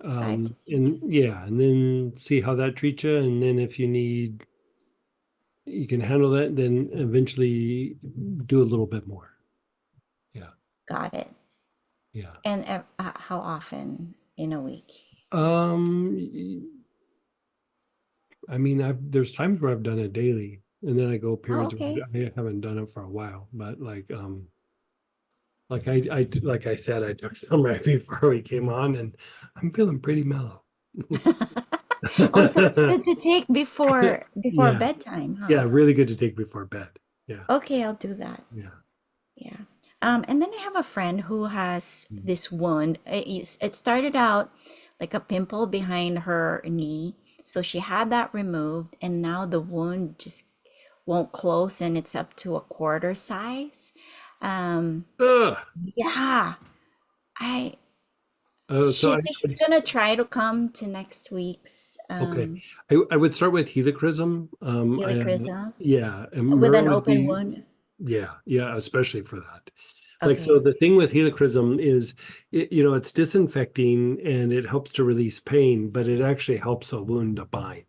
5 to 10. And yeah, and then see how that treats you. And then if you can handle that, then eventually do a little bit more. Yeah. Got it. Yeah. And how often in a week? Um, I mean, there's times where I've done it daily, and then I go Oh, periods okay. where I haven't done it for a while. But like I said, I took some right before we came on, and I'm feeling pretty mellow. Oh, so it's good to take before Yeah, bedtime, yeah, huh? really good to take before bed. Yeah, Okay, I'll do that. yeah. Yeah. And then I have a friend who has Mm. this wound. It started out like a pimple behind her knee. So she had that removed, and now the wound just won't close, and it's up to a quarter size. Um, Ugh. yeah, I So she's gonna try to come to next week's okay. I would start with helichrysum. helichrysum Yeah, and with Myrrh an would open be, wound. yeah, especially for that. Like, so Okay. the thing with helichrysum is, it's disinfecting and it helps to release pain, but it actually helps a wound to bind.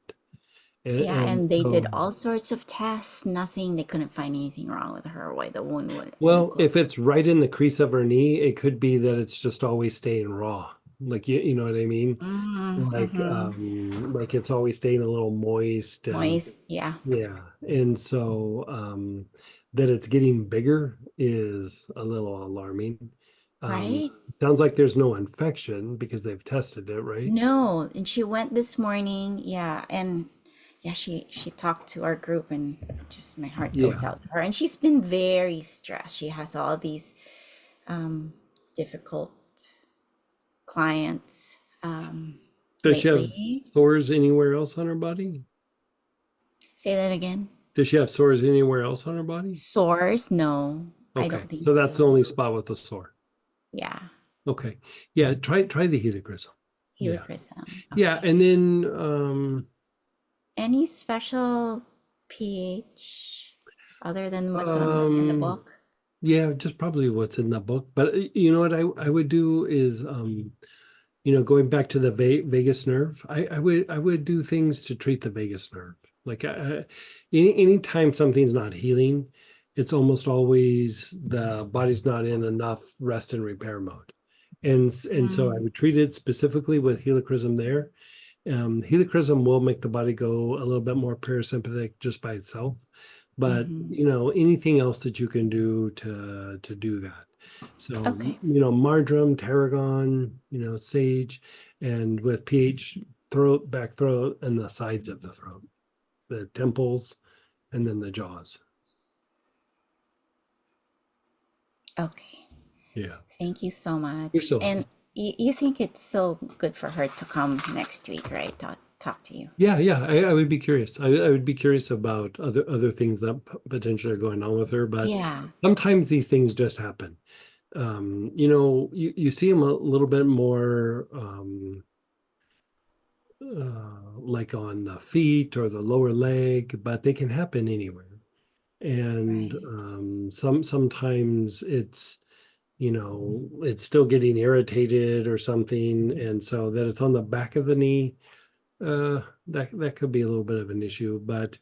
Yeah, And and they did so, all sorts of tests. Nothing. They couldn't find anything wrong with her. Why the wound wouldn't well, close. if it's right in the crease of her knee, it could be that it's just always staying raw. Like, you know what I mean? Like it's always staying a little moist and Moist. Yeah. yeah. And so that it's getting bigger is a little alarming. Right? Sounds like there's no infection because they've tested it, right? No, and she went this morning. Yeah, and yeah, she talked to our group, and just my heart goes Yeah. out to her. And she's been very stressed. She has all these difficult clients Does she have lately. sores anywhere else on her body? Say that again. Does she have sores anywhere else on her body? Sores? No, I Okay, don't think so that's the so. only spot with the sore. Yeah, Okay. Yeah, try the helichrysum. Yeah. helichrysum. Yeah, Okay. and then Any special pH other than what's on in the book? yeah, just probably what's in the book. But you know what I would do is going back to the vagus nerve, I would do things to treat the vagus nerve. Like anytime something's not healing, it's almost always the body's not in enough rest and repair mode. And so I would treat it specifically with helichrysum there. Helichrysum will make the body go a little bit more parasympathetic just by itself, but anything else that you can do to do that. So Okay. marjoram, tarragon, sage, and with pH, throat, back throat, and the sides of the throat, the temples, and then the jaws. Okay. Yeah. Thank you so much. You're so And welcome. you think it's so good for her to come next week, right? Talk to you. Yeah, I would be curious. I would be curious about other things that potentially are going on with her, but Yeah. sometimes these things just happen. You see them a little bit more like on the feet or the lower leg, but they can happen anywhere. And Right. sometimes it's still getting irritated or something, and so that it's on the back of the knee, that could be a little bit of an issue. But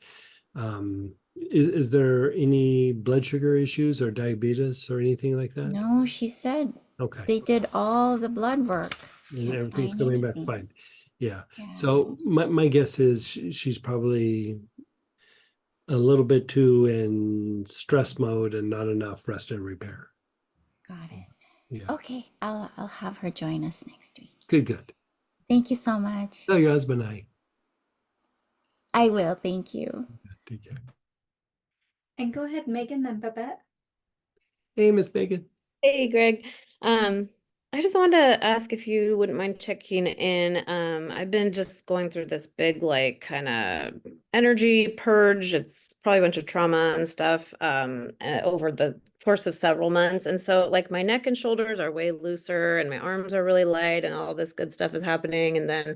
is there any blood sugar issues or diabetes or anything like that? No, she said Okay. they did all the blood work. And Can't everything's find coming back anything. fine. Yeah. Yeah. So my guess is she's probably a little bit too in stress mode and not enough rest and repair. Got it. Yeah. Okay, I'll have her join us next week. Good. Thank you so much. Tell your husband I will. Thank you. take care. And go ahead, Megan, then Babette. Hey, Miss Megan. Hey, Greg. I just wanted to ask if you wouldn't mind checking in. I've been just going through this big, like, kind of energy purge. It's probably a bunch of trauma and stuff over the course of several months. And so, like, my neck and shoulders are way looser and my arms are really light and all this good stuff is happening. And then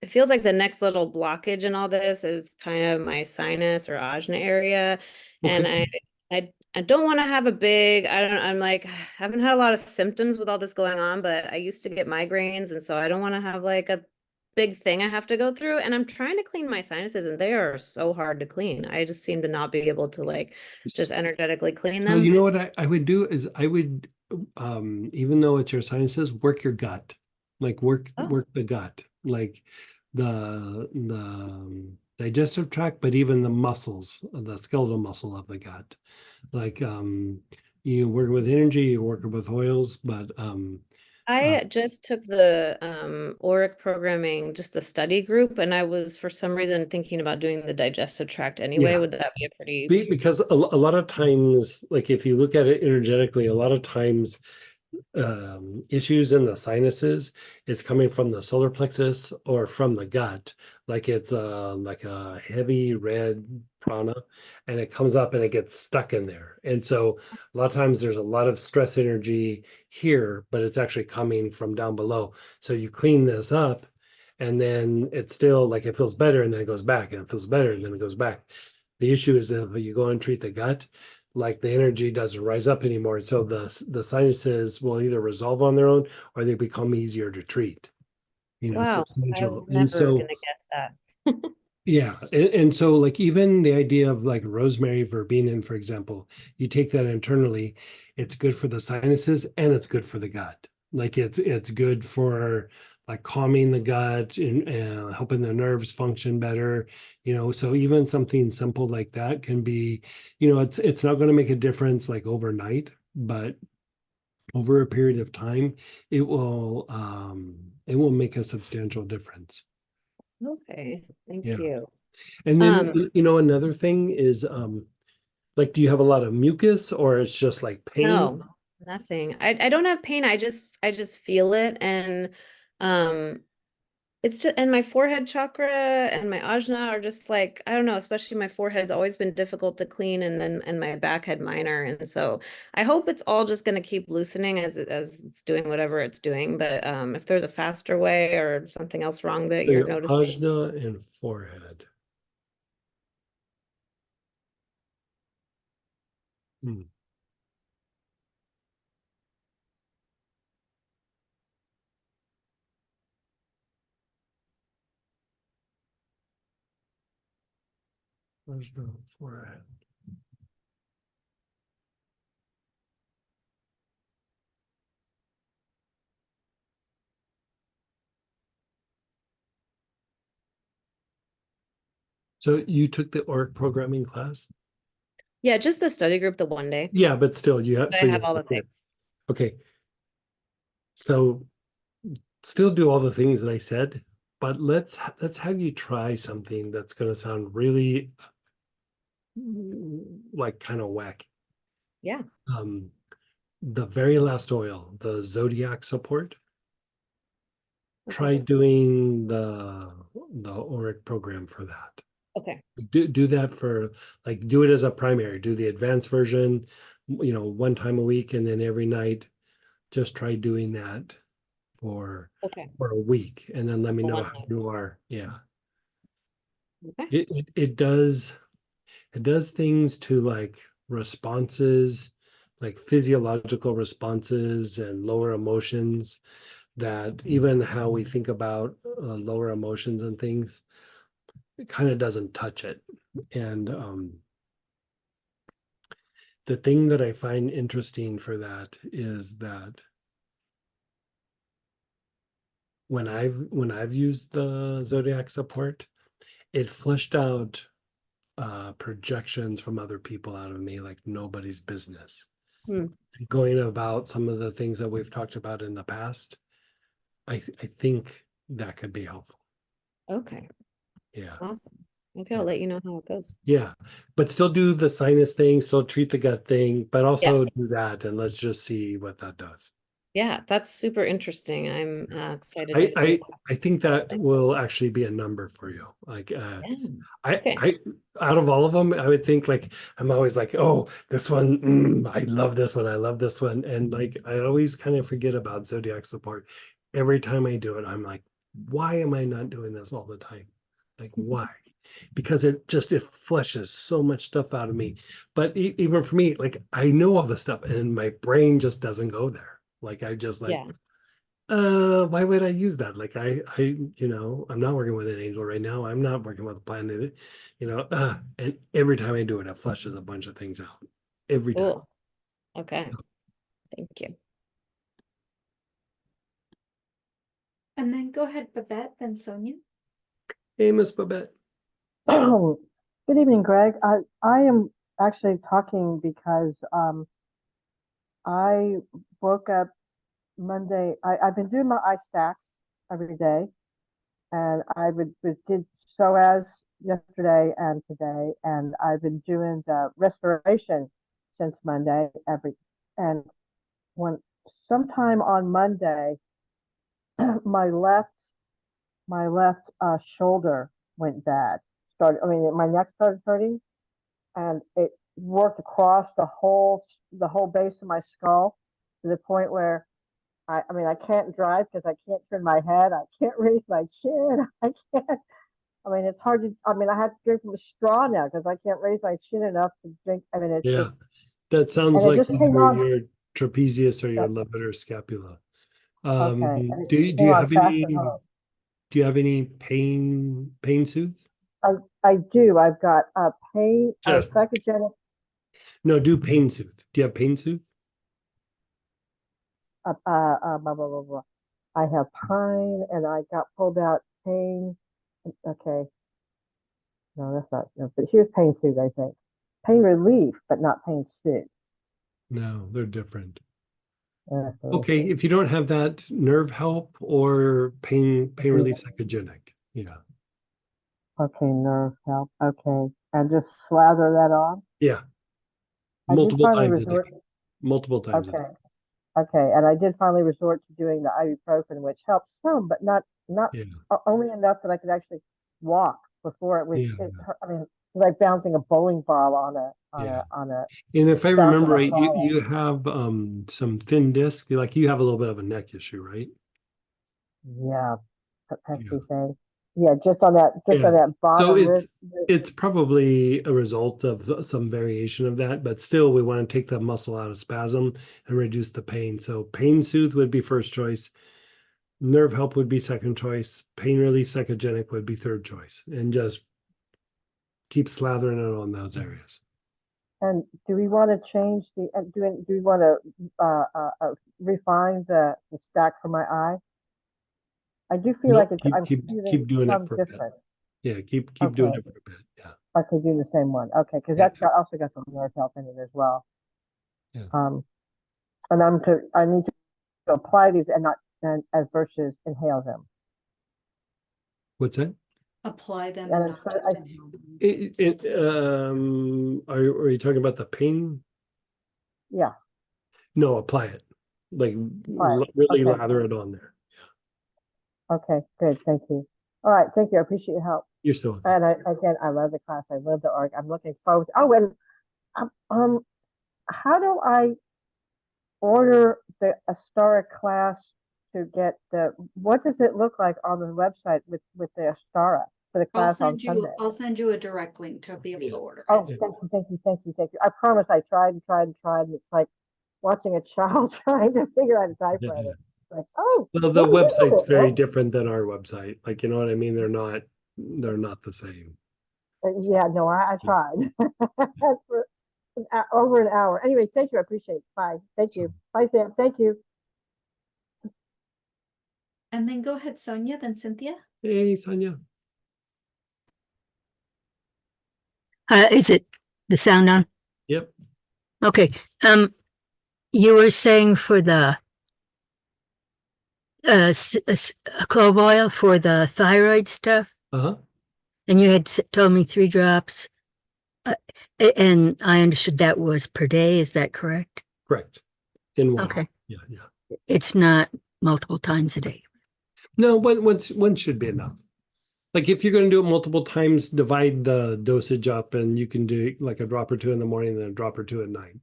it feels like the next little blockage in all this is kind of my sinus or ajna area. And Okay. I don't want to have a big, I'm like, I haven't had a lot of symptoms with all this going on, but I used to get migraines. And so I don't want to have like a big thing I have to go through. And I'm trying to clean my sinuses and they are so hard to clean. I just seem to not be able to like just energetically clean So them. you know what I would do is I would, even though it's your sinuses, work your gut, like work the gut, like the digestive tract, but even the muscles, the skeletal muscle of the gut. Like you work with energy, you work with oils, but I just took the auric programming, just the study group, and I was for some reason thinking about doing the digestive tract anyway. yeah. Would that be a pretty Because a lot of times, like if you look at it energetically, a lot of times issues in the sinuses, it's coming from the solar plexus or from the gut, like it's like a heavy red prana, and it comes up and it gets stuck in there. And so a lot of times there's a lot of stress energy here, but it's actually coming from down below. So you clean this up, and then it's still like it feels better, and then it goes back, and it feels better, and then it goes back. The issue is if you go and treat the gut, like the energy doesn't rise up anymore. So the sinuses will either resolve on their own or they become easier to treat, Wow, I substantial. was And never so, gonna guess that. yeah. And so like even the idea of like rosemary verbena, for example, you take that internally, it's good for the sinuses and it's good for the gut. Like it's good for like calming the gut and helping the nerves function better. So even something simple like that can be, it's not going to make a difference like overnight, but over a period of time, it will make a substantial difference. Okay, thank Yeah. you. And then, Um, another thing is, like, do you have a lot of mucus or it's just like pain? no, nothing. I don't have pain. I just feel it, and um it's just, and my forehead chakra and my ajna are just like, I don't know, especially my forehead's always been difficult to clean, and then and my back had minor. And so I hope it's all just going to keep loosening as it's doing whatever it's doing. But if there's a faster way or something else wrong that So you're your noticing. ajna and forehead. Hmm. Ajna, forehead. So you took the auric programming class? Yeah, just the study group the one day. Yeah, but still you have, But I so you have have all the the course. things. Okay. So still do all the things that I said, but let's have you try something that's going to sound really like kind of wacky. Yeah. Um, the very last oil, the zodiac support. Try Okay. doing the auric program for that. Okay. Do that for like do it as a primary. Do the advanced version, one time a week, and then every night. Just try doing that for Okay. for a week, and then let me know One how night. you are. Yeah, Okay. it does things to like responses, like physiological responses and lower emotions, that even how we think about lower emotions and things, it kind of doesn't touch it. And the thing that I find interesting for that is that when I've used the zodiac support, it flushed out projections from other people out of me like nobody's business. Hmm. Going about some of the things that we've talked about in the past, I think that could be helpful. Okay. Yeah. Awesome. Okay, I'll let you know how it goes. Yeah. But still do the sinus thing, still treat the gut thing, but Yeah. also do that, and let's just see what that does. Yeah, that's super interesting. I'm excited I to see. I think that will actually be a number for you. Like Yeah. I Okay. out of all of them, I would think like I'm always like, oh, this one, I love this one, I love this one, and like I always kind of forget about zodiac support. Every time I do it, I'm like, why am I not doing this all the time? Like why? Because it flushes so much stuff out of me. But even for me, like I know all this stuff, and my brain just doesn't go there. Like I just like, Yeah. why would I use that? Like I'm not working with an angel right now. I'm not working with a planet, and every time I do it, it flushes a bunch of things out. Every time. Cool. Okay. Thank you. And then go ahead, Babette, then Sonia. Hey, Miss Babette. Oh, good evening, Greg. I am actually talking because I woke up Monday. I've been doing my ice stacks every day, and did psoas yesterday and today, and I've been doing the respiration since Monday and when sometime on Monday, my left shoulder went bad. I mean, my neck started hurting, and it worked across the whole base of my skull to the point where I mean, I can't drive because I can't turn my head. I can't raise my chin. I can't. I mean, it's hard to. I mean, I have to drink from a straw now because I can't raise my chin enough to drink. I mean, it's Yeah, just, that sounds and it like just came either on. your trapezius or your Yeah, levator scapula. okay, and it Do just you, do came you on have fast any and hard. do you have any pain soothe? I do. I've got a pain, a Just psychogenic, no, do pain soothe. Do you have pain soothe? blah, blah, blah, blah. I have pine, and I got pulled out pain. Okay, no, that's not. No, but here's pain soothe. I think pain relief, but not pain soothe. No, they're different. Let me Okay, see. if you don't have that, nerve help or pain relief psychogenic. Yeah. Okay, nerve help. Okay, and just slather that on. Yeah. I did Multiple finally times a day. resort. Multiple times a day. Okay, okay, and I did finally resort to doing the ibuprofen, which helped some, but not Yeah. only enough that I could actually walk. Before it was, Yeah. it hurt, I mean, like bouncing a bowling ball Yeah. on a And if I bounce on remember a right, ball. you have some thin disc. Like you have a little bit of a neck issue, right? Yeah, that Yeah. pesky thing. Yeah, just on Yeah. that So bottom rib. it's probably a result of some variation of that, but still we want to take the muscle out of spasm and reduce the pain. So pain soothe would be first choice. Nerve help would be second choice. Pain relief psychogenic would be third choice. And just keep slathering it on those areas. And do we want to change the? Do we want to refine the stack for my eye? I do feel like Nope, I'm feeling keep doing it some for a bit. different. Yeah, keep doing Okay, it for a bit. Yeah. I could do the same one. Okay, because Yeah. that's got also got some nerve help in it as well. Yeah. And I need to apply these and not and as versus inhale them. What's that? Apply them And and not just inhale them. Are you talking about the pain? Yeah, No, apply it. Like apply it. really Okay, lather it on there. okay, good. Thank you. All right, thank you. I appreciate your help. You're still And I love the class. I love the org. I'm looking forward. Oh, and how do I order the Astara class to get what does it look like on the website with the Astara for the class on Sunday? I'll send you a direct link to be able to order. Oh, Yeah. thank you. I promise I tried and it's like watching a child trying to figure out a typewriter. Like, oh, Well, the what is website's it? very different than our website. Like, you know what I mean? They're not the same. Yeah, no, I tried for over an hour. Anyway, thank you. I appreciate it. Bye. Thank you. Bye, Sam. Thank you. And then go ahead, Sonia, then Cynthia. Hey, Sonia. Is it the sound on? Yep. Okay. You were saying for the clove oil for the thyroid stuff, Uh-huh. and you had told me 3 drops, and I understood that was per day. Is that correct? Correct. In one. Okay. Yeah. It's not multiple times a day. No, one should be enough. Like if you're going to do it multiple times, divide the dosage up, and you can do like a drop or 2 in the morning, and then a drop or 2 at night.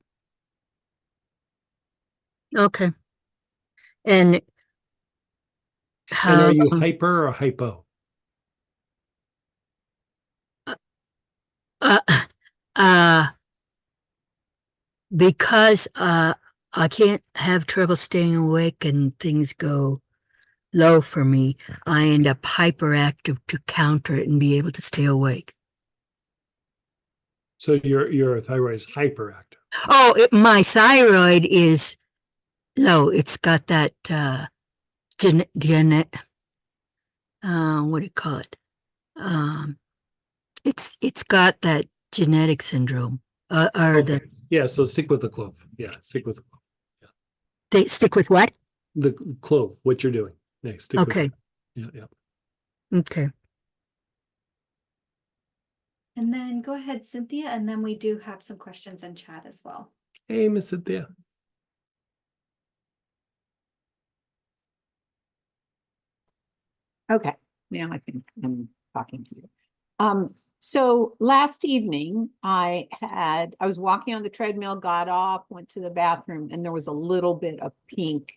Okay. And And are how? you hyper or hypo? Uh, uh, because I can't have trouble staying awake and things go low for me, I end up hyperactive to counter it and be able to stay awake. So your thyroid is hyperactive. Oh, my thyroid is low. It's got that what do you call it? It's got that genetic syndrome. Okay. Yeah, so stick with the clove. Yeah, stick with the clove. Yeah. They stick with what? The clove, what you're doing. Next, stick with it. Yeah. Okay. And then go ahead, Cynthia, and then we do have some questions in chat as well. Hey, Miss Cynthia. Okay, now I think I'm talking to you. So last evening I was walking on the treadmill, got off, went to the bathroom, and there was a little bit of pink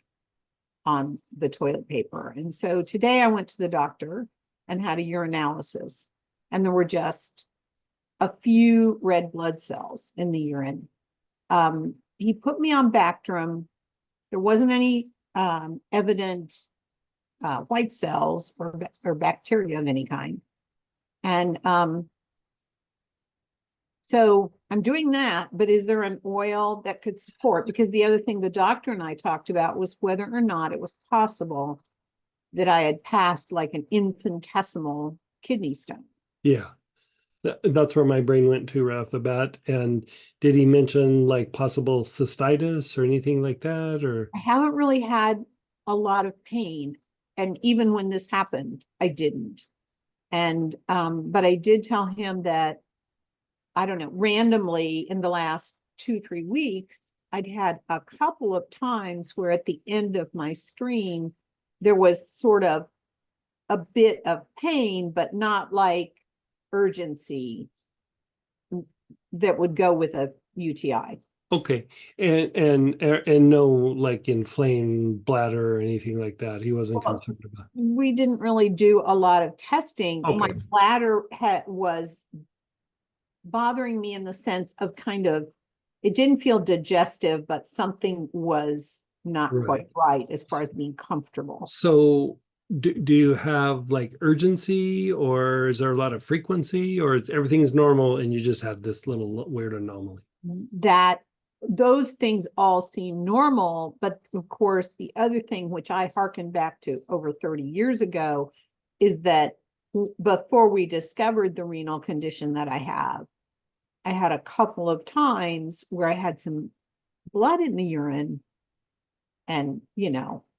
on the toilet paper. And so today I went to the doctor and had a urinalysis, and there were just a few red blood cells in the urine. He put me on Bactrim. There wasn't any evident white cells or bacteria of any kind. And so I'm doing that, but is there an oil that could support? Because the other thing the doctor and I talked about was whether or not it was possible that I had passed like an infinitesimal kidney stone. Yeah. That's where my brain went to right off the bat. And did he mention like possible cystitis or anything like that? Or I haven't really had a lot of pain. And even when this happened, I didn't. And but I did tell him that, I don't know, randomly in the last 2-3 weeks, I'd had a couple of times where at the end of my stream, there was sort of a bit of pain, but not like urgency that would go with a UTI. okay. And no like inflamed bladder or anything like that. He wasn't Well, concerned about. we didn't really do a lot of testing. My Okay. bladder was bothering me in the sense of kind of, it didn't feel digestive, but something was not quite right as far as being comfortable. So do you have like urgency, or is there a lot of frequency, or everything's normal and you just had this little weird anomaly? That those things all seem normal, but of course the other thing, which I hearken back to over 30 years ago, is that before we discovered the renal condition that I had a couple of times where I had some blood in the urine. And,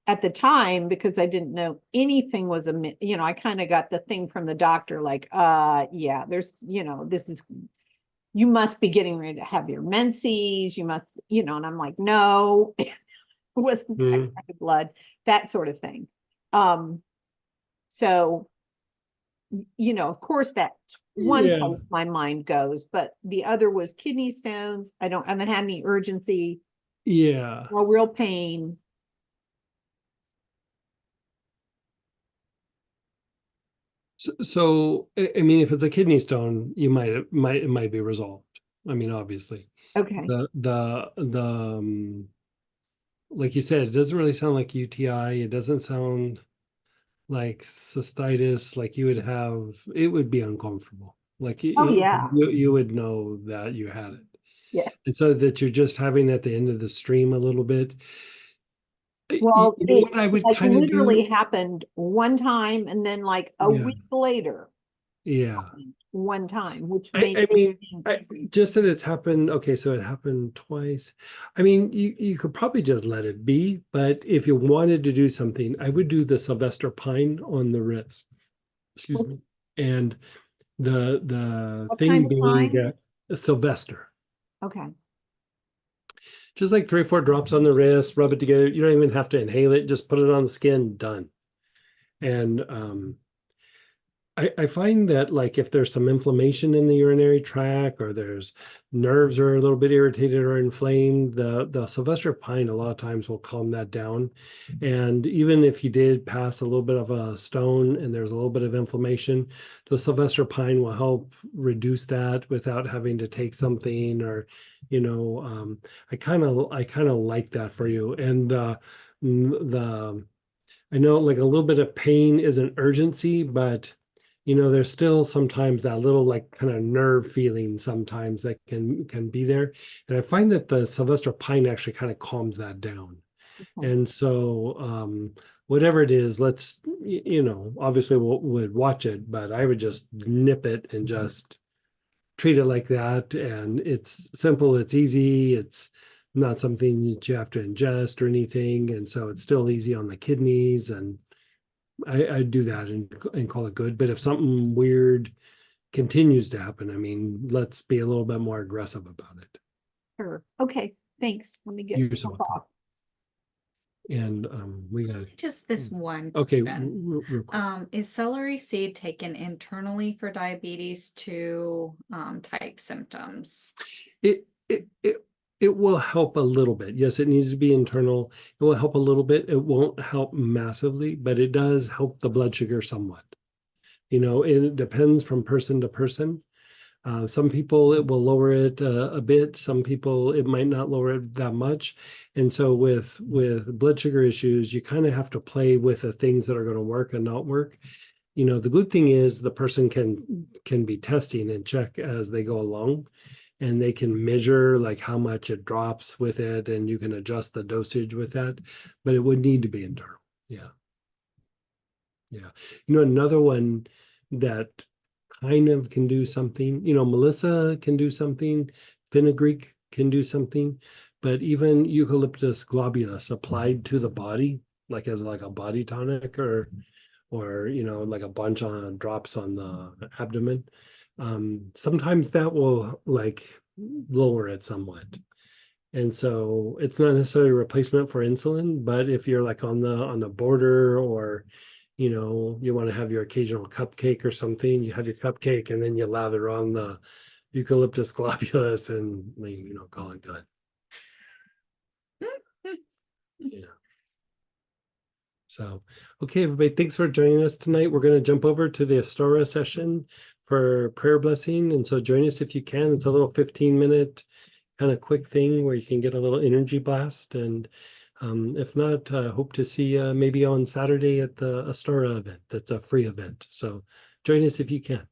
at the time, because I didn't know anything was I kind of got the thing from the doctor, like, yeah, there's, you must be getting ready to have your menses, you must, and I'm like, no, it wasn't that kind of blood, that sort of thing. So, of course that one place my mind goes, but the other was kidney stones. I haven't had any urgency. Yeah. No real pain. So I mean, if it's a kidney stone, it might be resolved. I mean, obviously. Okay. Like you said, it doesn't really sound like UTI. It doesn't sound like cystitis. Like you would have, it would be uncomfortable. Like you would know that you had it. Yeah. And so that you're just having at the end of the stream a little bit. Well, what I would like kind of literally happened one time, and then like a week later. Yeah. One time, which I mean, just that it's happened. Okay, so it happened twice. I mean, you could probably just let it be, but if you wanted to do something, I would do the Sylvester pine on the wrist. Excuse me. And the what thing kind of being pine? Sylvester. Okay. Just like 3 or 4 drops on the wrist, rub it together. You don't even have to inhale it, just put it on the skin, done. And I find that like if there's some inflammation in the urinary tract, or there's nerves are a little bit irritated or inflamed, the Sylvester pine a lot of times will calm that down. And even if you did pass a little bit of a stone and there's a little bit of inflammation, the Sylvester pine will help reduce that without having to take something, or I kind of like that for you. And I know like a little bit of pain isn't urgency, but there's still sometimes that little like kind of nerve feeling sometimes that can be there. And I find that the Sylvester pine actually kind of calms that down. And so whatever it is, let's, obviously would watch it, but I would just nip it and just treat it like that. And it's simple, it's easy, it's not something that you have to ingest or anything. And so it's still easy on the kidneys, and I do that and call it good. But if something weird continues to happen, I mean, let's be a little bit more aggressive about it. Sure. Okay. Thanks. Let me get You're so welcome. off. And we got Just this one. okay. question. Real quick. Is celery seed taken internally for diabetes to type symptoms? It will help a little bit. Yes, it needs to be internal. It will help a little bit. It won't help massively, but it does help the blood sugar somewhat. You know, it depends from person to person. Some people it will lower it a bit. Some people it might not lower it that much. And so with blood sugar issues, you kind of have to play with the things that are going to work and not work. You know, the good thing is the person can be testing and check as they go along, and they can measure like how much it drops with it, and you can adjust the dosage with that, but it would need to be internal. Yeah. Yeah. You know, another one that kind of can do something, you know, Melissa can do something, fenugreek can do something, but even eucalyptus globulus applied to the body, like as like a body tonic or you know, like a bunch on drops on the abdomen, sometimes that will like lower it somewhat. And so it's not necessarily a replacement for insulin, but if you're like on the border, or you know, you want to have your occasional cupcake or something, you have your cupcake and then you lather on the eucalyptus globulus and you know, call it good. Yeah. So, okay, everybody, thanks for joining us tonight. We're going to jump over to the Astora session for prayer blessing. And so join us if you can. It's a little 15-minute kind of quick thing where you can get a little energy blast. And if not, hope to see you maybe on Saturday at the Astora event. That's a free event. So join us if you can.